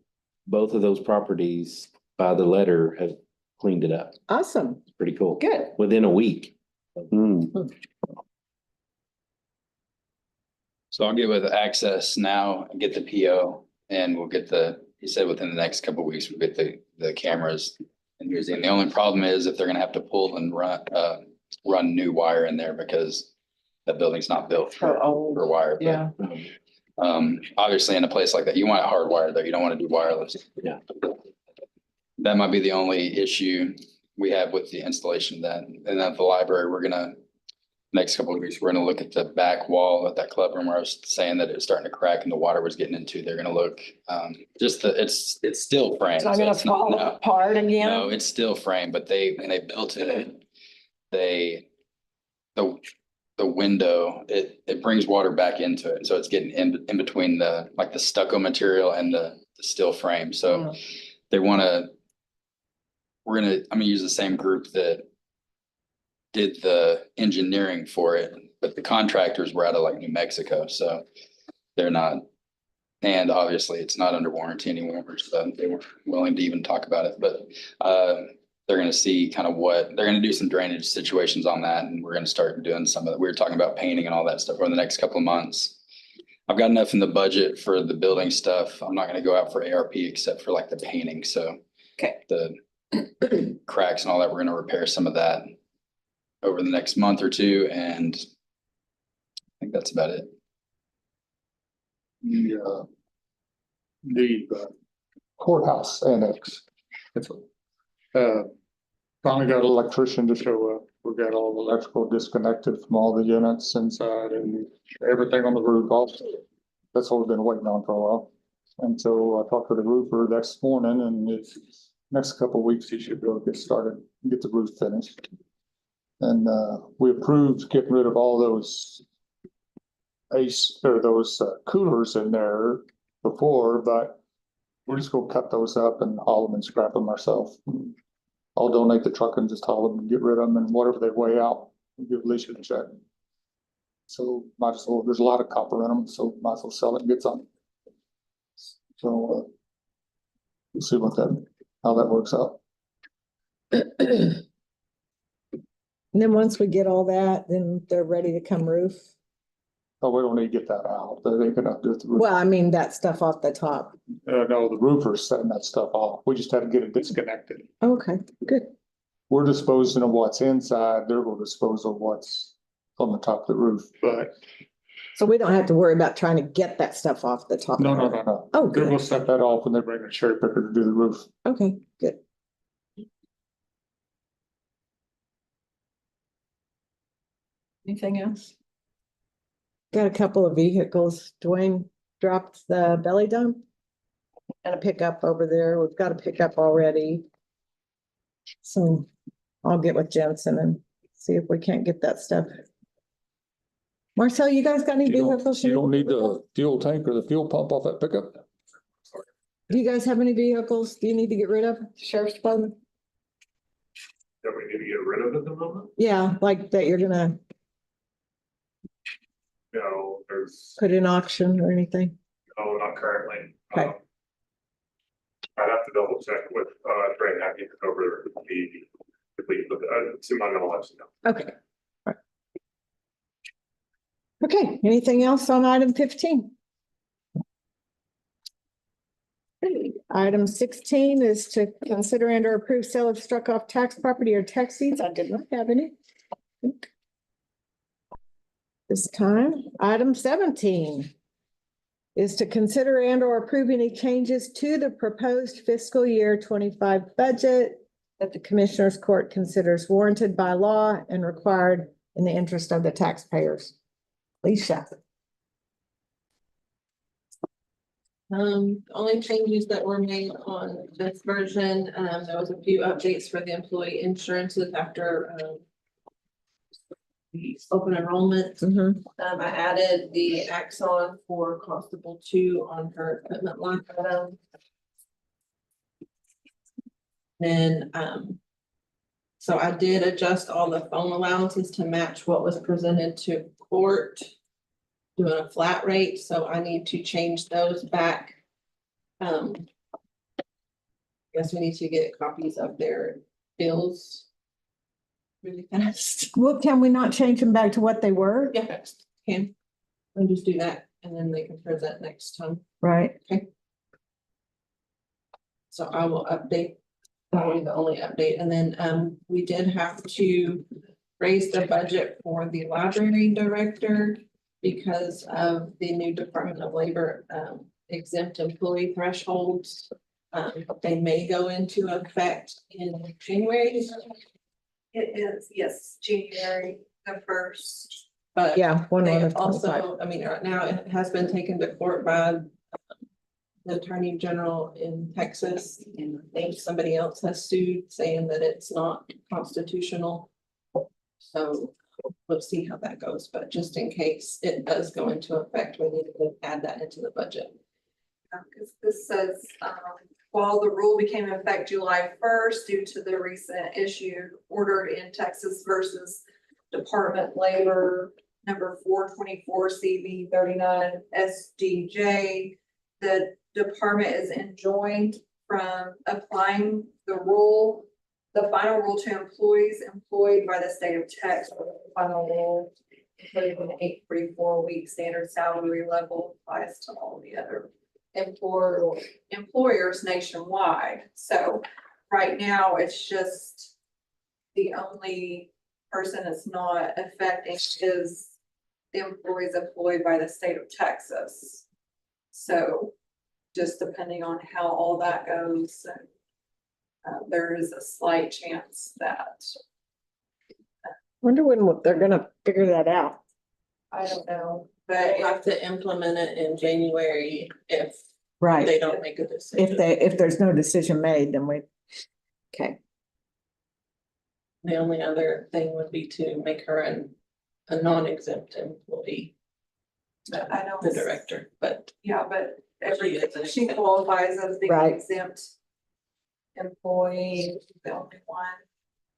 both of those properties by the letter have cleaned it up. Awesome. It's pretty cool. Good. Within a week. Hmm. So I'll get with Access now and get the PO and we'll get he said within the next couple of weeks, we'll get the cameras and using. The only problem is if they're gonna have to pull and run new wire in there because that building's not built for wire. But, Yeah. obviously in a place like that, you want it hardwired though. You don't want to do wireless. Yeah. That might be the only issue we have with the installation then. And at the library, next couple of weeks, we're gonna look at the back wall at that club room where I was saying that it was starting to crack and the water was getting into. They're gonna look, it's still framed. It's not so gonna it's not- fall no. apart again? No, it's still framed, but when they built it, the window, it brings water back into it. So it's getting in between the stucco material and the steel frame. So I'm gonna use the same group that did the engineering for it, but the contractors were out of New Mexico, so they're not. And obviously it's not under warranty anymore, so they weren't willing to even talk about it, but they're gonna see they're gonna do some drainage situations on that, and we're gonna start doing some of it. We were talking about painting and all that stuff over the next couple of months. I've got enough in the budget for the building stuff. I'm not gonna go out for ARP except for the painting, so. Okay. The cracks and all that, we're gonna repair some of that over the next month or two, and I think that's about it. The courthouse annex. It's, finally got an electrician to show up. We got all the electrical disconnected from all the units inside and everything on the roof also. That's what we've been waiting on for a while. And so I talked to the roofer this morning and it's next couple of weeks, he should be able to get started, get the roof finished. And we approved getting rid of all those coolers in there before, but we're just gonna cut those up and haul them and scrap them ourselves. I'll donate the truck and just haul them and get rid of them, and whatever they weigh out, we'll give Alicia a check. So might as well, there's a lot of copper in them, so might as well sell it and get some. So we'll see how that works out. And then once we get all that, then they're ready to come roof. Oh, we don't need to get that out. They can do it. Well, I mean, that stuff off the top. No, the roofer's setting that stuff off. We just had to get it disconnected. Okay, good. We're disposing of what's inside. They're going to dispose of what's on the top of the roof, but So we don't have to worry about trying to get that stuff off the top. no. Oh, They're good. gonna set that off when they bring a cherry picker to do the roof. Okay, good. Anything else? Got a couple of vehicles. Dwayne dropped the belly dump and a pickup over there. We've got a pickup already. So I'll get with Jensen and see if we can't get that stuff. Marcel, you guys got any vehicles? You don't need the fuel tank or the fuel pump off that pickup? Do you guys have any vehicles? Do you need to get rid of Sheriff's Department? That we need to get rid of at the moment? Yeah, like that you're gonna No, put in auction or anything? no, not currently. Okay. I'd have to double check with, Trey Hackey over the fleet, but, to my knowledge, no. Okay. Right. Okay, anything else on item 15? Okay, item 16 is to consider and or approve sale of struck off tax property or tax deeds. I did not have any. this time. Item 17 is to consider and or approve any changes to the proposed fiscal year 25 budget that the Commissioners Court considers warranted by law and required in the interest of the taxpayers. Alicia. Only changes that were made on this version, there was a few updates for the employee insurances after, the open enrollment. I added the Axon for Constable 2 on her equipment line item. Then, so I did adjust all the phone allowances to match what was presented to court, doing a flat rate, so I need to change those back. Guess we need to get copies of their bills really fast. Well, can we not change them back to what they were? Yeah, can. I'll just do that and then they can present next time. Right. So I will update, that will be the only update. And then, we did have to raise the budget for the library director because of the new Department of Labor, exempt employee thresholds. They may go into effect in January. It is, yes, January the 1st. But Yeah, one they of 25. also, I mean, right now it has been taken to court by the Attorney General in Texas, and I think somebody else has sued saying that it's not constitutional. So we'll see how that goes, but just in case it does go into effect, we need to add that into the budget. Because this says, while the rule became in effect July 1st due to the recent issue ordered in Texas versus Department Labor number 424 CV 39 SDJ, the department is enjoined from applying the rule, the final rule to employees employed by the state of Texas. The final rule, including an 844-week standard salary level, applies to all the other employers nationwide. So right now, it's just the only person it's not affecting is the employees employed by the state of Texas. So just depending on how all that goes, there is a slight chance that, Wonder when they're gonna figure that out. I don't know, But but you have to implement it in January if Right. they don't make a decision. If there's no decision made, then okay. The only other thing would be to make her a non-exempt employee, I know. the director, but Yeah, but She is an she exempt. qualifies as the Right. exempt employee, the only one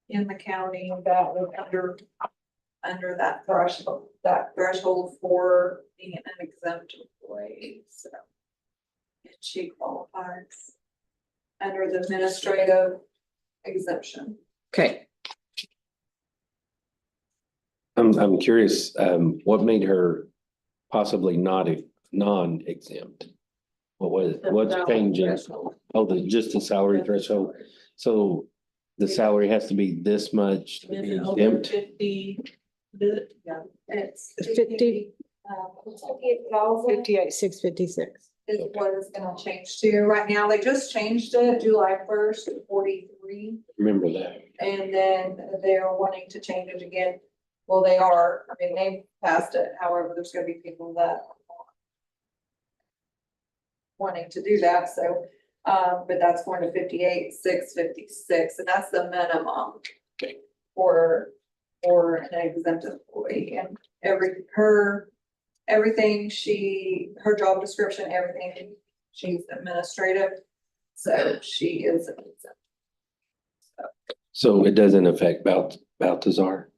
in the county that was under that threshold for being an exempt employee, so. And she qualifies under the administrative exemption. Okay. I'm curious, what made her possibly not non-exempt? What's changing? Oh, just the salary threshold. So the salary has to be this much to be over exempt? 50, Yeah. It's 50. 58,000 58,656. is what it's gonna change to. Right now, they just changed it July 1st to 43. Remember that. And then they're wanting to change it again. Well, they are, I mean, they passed it, however, there's gonna be people that wanting to do that, so, but that's going to 58,656, and that's the minimum. Okay. For an exempt employee, and everything her job description, everything, she's administrative, so she is an exempt. So it doesn't affect Baltazar?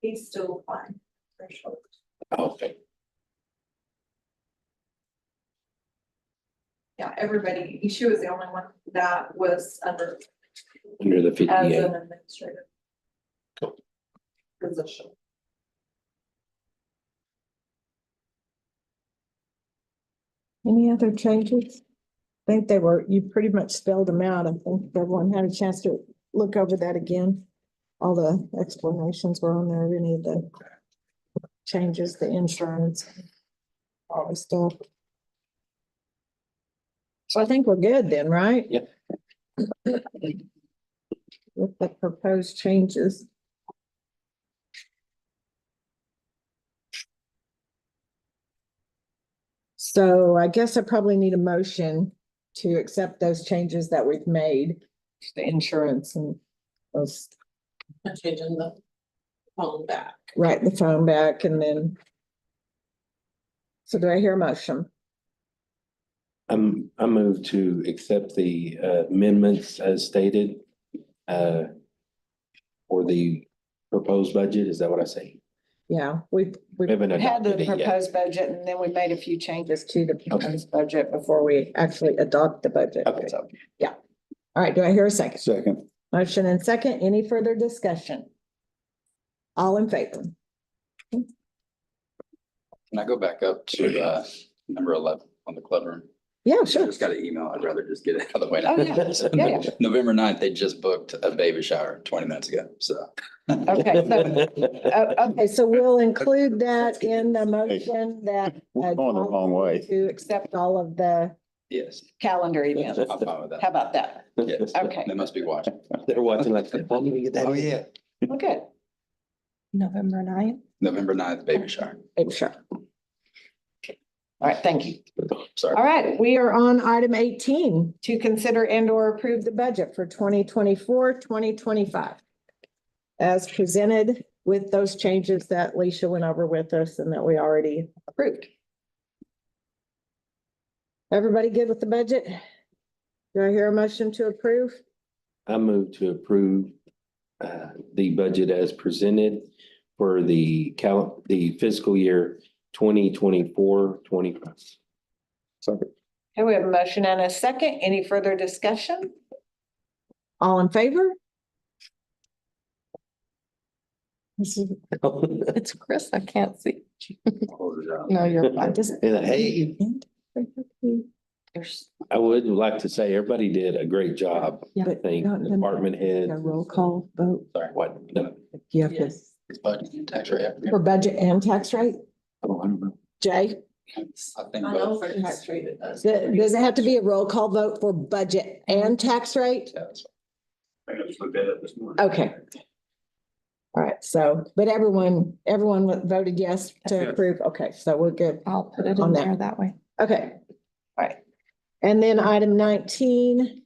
He's still fine. Threshold. Okay. Yeah, everybody, she was the only one that was under Under the as 58. an administrative position. Any other changes? I think you pretty much spelled them out. I think everyone had a chance to look over that again. All the explanations were on there, any of the changes the insurance. All the stuff. So I think we're good then, right? Yep. With the proposed changes. So I guess I probably need a motion to accept those changes that we've made, the insurance and those, Changing the phone back. write the phone back and then. So do I hear a motion? I move to accept the amendments as stated. For the proposed budget, is that what I say? Yeah, we haven't had the adopted it yet. proposed budget and then we made a few changes to the proposed budget before we actually adopt the budget. Okay. So, yeah. All right, do I hear a second? Second. Motion and second, any further discussion? All in favor? Can I go back up to number 11 on the club room? Yeah, I sure. just got an email. I'd rather just get it out of the way now. Oh, yeah. Yeah, yeah. November 9th, they just booked a baby shower 20 minutes ago, so. Okay, so, okay, so we'll include that in the motion that. We're going the wrong way. To accept all of the Yes, calendar events. I'm fine with How that. about that? Yes, Okay. they must be watching. They're watching like, when do we get that? Oh, yeah. Okay, November 9th. November 9th, baby shower. sure. All right, thank you. Sorry. All right, we are on item 18 to consider and or approve the budget for 2024-2025. As presented with those changes that Leisha went over with us and that we already approved. Everybody good with the budget? Do I hear a motion to approve? I move to approve the budget as presented for the fiscal year 2024-25. Second. Okay, we have a motion and a second. Any further discussion? All in favor? It's Chris, I can't see. Hold it out. No, you're fine. Hey, There's- I would like to say everybody did a great job. Yeah. I think department head, roll call vote. sorry, what? No. You have to, Yes. It's budget and tax rate. for budget and tax rate? Oh, I don't know. Jay, I think I know both. for tax rate it does. does it have to be a roll call vote for budget and tax rate? Yeah, that's I just looked at it this morning. Okay. All right, so, but everyone voted yes to Yes. approve. Okay, so we're good. I'll put it On in that. there that way. Okay. All right. And then item 19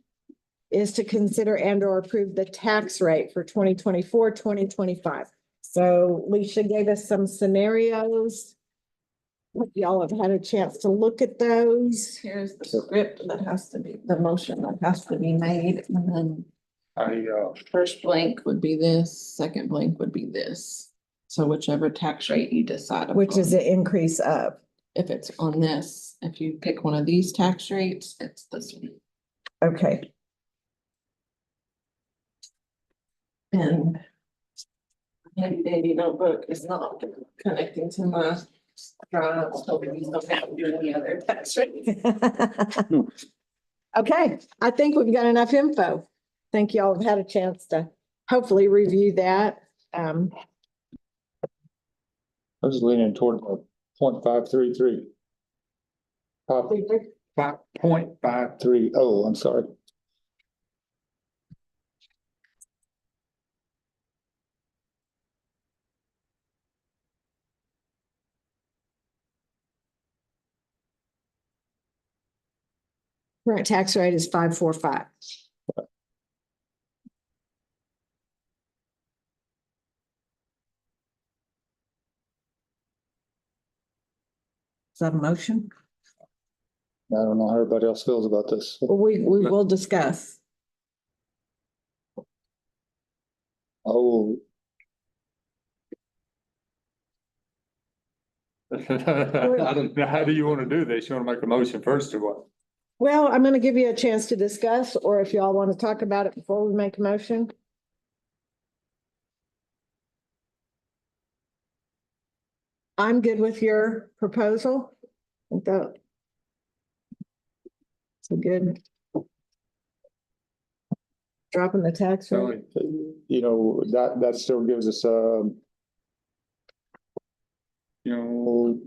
is to consider and or approve the tax rate for 2024-2025. So Leisha gave us some scenarios. Hope y'all have had a chance to look at those. Here's the script that has to be, the motion that has to be made, and then first blank would be this, second blank would be this. So whichever tax rate you decide. Which is upon. an increase of, If it's on this, if you pick one of these tax rates, it's this one. okay, And handy dandy notebook is not connecting to my drive, so we don't have to do any other tax rate. okay, I think we've got enough info. Think y'all have had a chance to hopefully review that. I was leaning toward a 0.533. 5.530, I'm sorry. Current tax rate is 545. Is that a motion? I don't know how everybody else feels about this. We will discuss. Oh. I don't know, how do you want to do this? You want to make a motion first or what? Well, I'm gonna give you a chance to discuss, or if y'all want to talk about it before we make a motion. I'm good with your proposal. I think that. So good. Dropping the tax rate. You know, that still gives us, you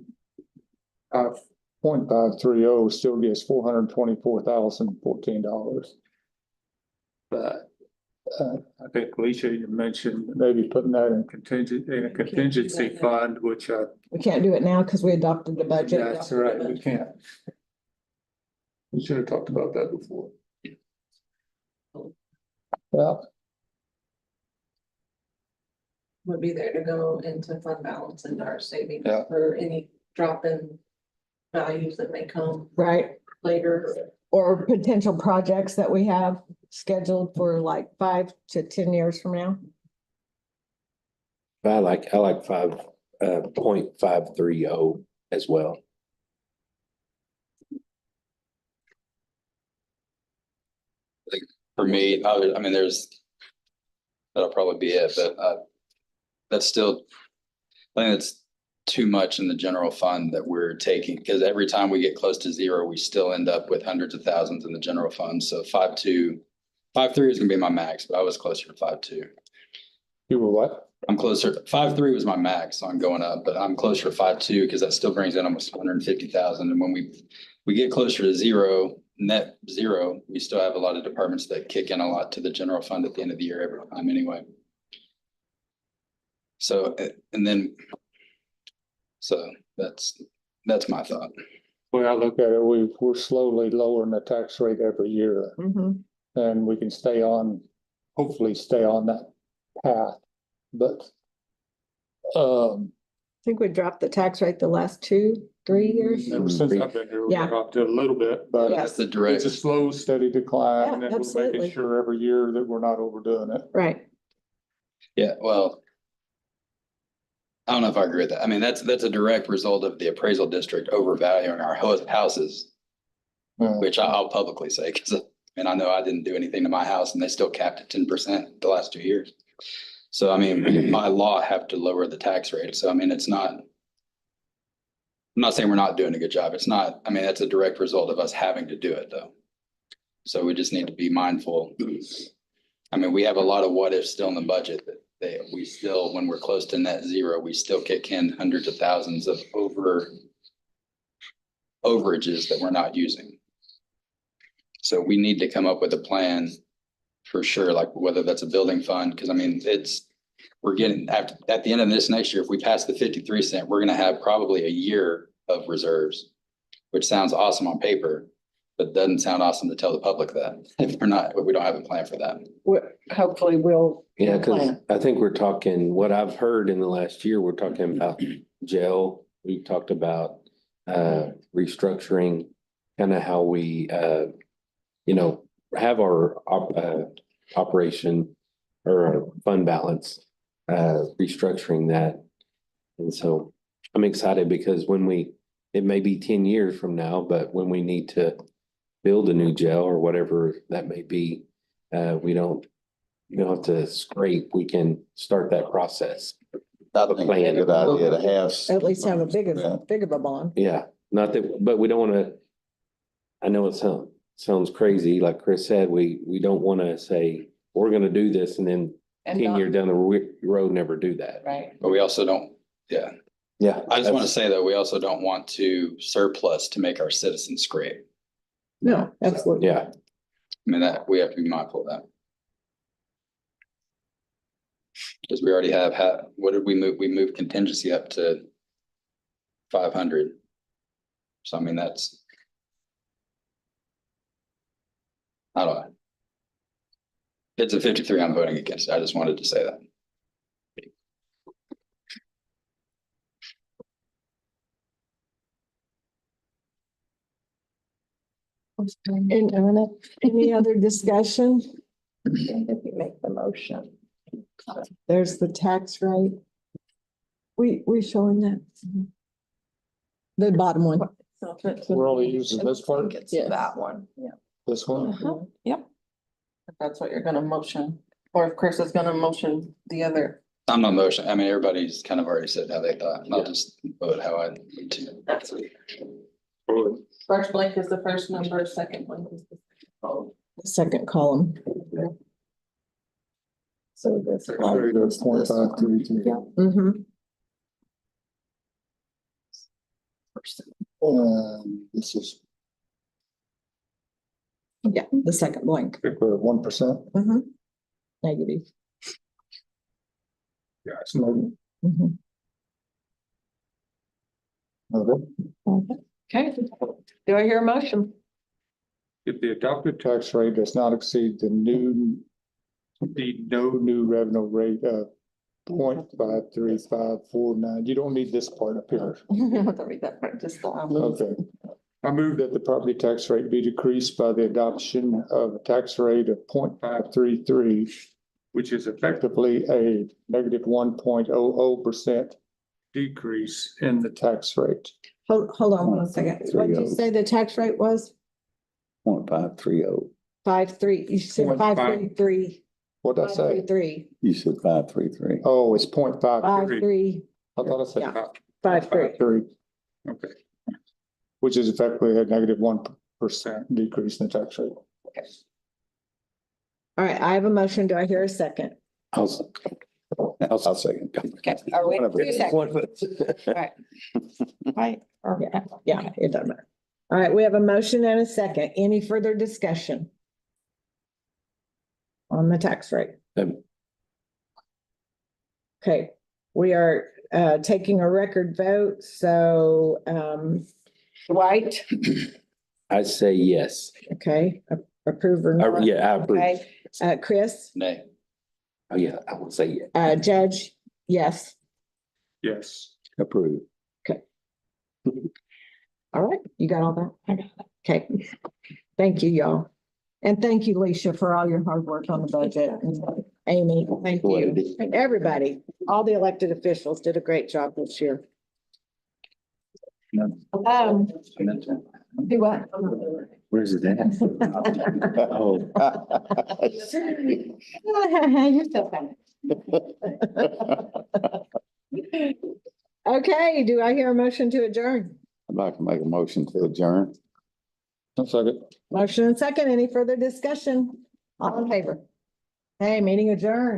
know, 5.530 still gets $424,014. But I think Alicia, you mentioned maybe putting that in a contingency fund, which We can't do it now because we adopted the budget. that's right, we can't. We should have talked about that before. Well, Would be there to go into fund balance and our savings Yeah. for any drop in values that may come Right, later. or potential projects that we have scheduled for like 5 to 10 years from now. I like 5.530 as well. For me, I mean, that'll probably be it, but that's still, I think that's too much in the general fund that we're taking, because every time we get close to zero, we still end up with hundreds of thousands in the general fund. So 5.3 is gonna be my max, but I was closer to 5.2. you were what? I'm closer, 5.3 was my max, so I'm going up, but I'm closer to 5.2 because that still brings in almost 150,000. And when we get closer to zero, net zero, we still have a lot of departments that kick in a lot to the general fund at the end of the year every time anyway. So, and then, so that's my thought. When I look at it, we're slowly lowering the tax rate every year, Mhm. and we can hopefully stay on that path. But I think we dropped the tax rate the last 2-3 years. ever since I've been here, we Yeah. dropped it a little bit, but Yeah. That's the direct, it's a slow, steady decline, and Yeah, we're absolutely. making sure every year that we're not overdoing it. Right. yeah, well, I don't know if I agree with that. I mean, that's a direct result of the appraisal district overvaluing our houses, which I'll publicly say, because I know I didn't do anything to my house and they still capped at 10% the last 2 years. So I mean, by law, have to lower the tax rate. So I mean, I'm not saying we're not doing a good job. It's not, I mean, that's a direct result of us having to do it though. So we just need to be mindful. I mean, we have a lot of what ifs still in the budget that we still, when we're close to net zero, we still kick in hundreds of thousands of overages that we're not using. So we need to come up with a plan for sure, like whether that's a building fund, because I mean, we're getting, at the end of this next year, if we pass the 53 cent, we're gonna have probably a year of reserves, which sounds awesome on paper, but doesn't sound awesome to tell the public that if we don't have a plan for that. Hopefully we'll. Yeah, because plan. I think we're talking, what I've heard in the last year, we're talking about jail. We talked about restructuring, kind of how we have our operation or our fund balance, restructuring that. And so I'm excited because it may be 10 years from now, but when we need to build a new jail or whatever that may be, we don't have to scrape, we can start that process. I think it's a good idea to have. At least have a big of a bond. Yeah, not that, but we don't want to, I know it sounds crazy, like Chris said, we don't want to say, we're going to do this and then 10 years down the road, never do that. Right. But we also don't, yeah. Yeah. I just want to say that we also don't want to surplus to make our citizens scrape. No, absolutely. Yeah. I mean, that we have to be mindful of that. Because we already have what did we move? We moved contingency up to 500. So I mean, I don't know. It's a 53 I'm voting against. I just wanted to say that. And any other discussion? If you make the motion. There's the tax rate. We showing that? The bottom one. We're only using this part, It's Yes. that one, yeah. this one. Yep. If that's what you're gonna motion, or if Chris is gonna motion the other. I'm not motion. I mean, everybody's kind of already said how they thought. I'll just vote how I need to. First blank is the first number, second blank is the. Second column. So this. .533. Mm-hmm. This is, Yeah, the second blank. I think we're at 1%. Mhm. Negative. Yeah, it's no, Mhm. no. Okay, do I hear a motion? If the adopted tax rate does not exceed the no new revenue rate of 0.53549, you don't need this part up here. Don't read that part, just the. Okay. I move that the property tax rate be decreased by the adoption of a tax rate of 0.533, which is effectively a negative 1.00% decrease in the tax rate. Hold on one second. What did you say the tax rate was? 0.530. 5.3, you said 0.5. 5.33. What'd I say? 5.33. You said 533. Oh, it's 0.53. 5.3, I thought I said Yeah. 5.3. 5.3. Okay. Which is effectively a negative 1% decrease in the tax rate. All right, I have a motion. Do I hear a second? I'll second. Okay, are we? Whatever. 2 seconds. All right, Right, or, yeah, it doesn't matter. All right, we have a motion and a second. Any further discussion? On the tax rate? Okay, we are taking a record vote, so Dwight, I say yes. okay, approve or not? Yeah, I approve. Okay, Chris, Nay. Oh, yeah, I would say yeah. Judge, yes. Yes. Approved. All right, you got all that? I got it. Okay, thank you, y'all. And thank you, Leisha, for all your hard work on the budget. And Amy, thank you. And everybody, all the elected officials did a great job this year. Do what? Where's it at? Oh, You're so funny. Okay, do I hear a motion to adjourn? I'd like to make a motion to adjourn. I'll second. Motion and second, any further discussion? All in favor? Hey, meeting adjourned.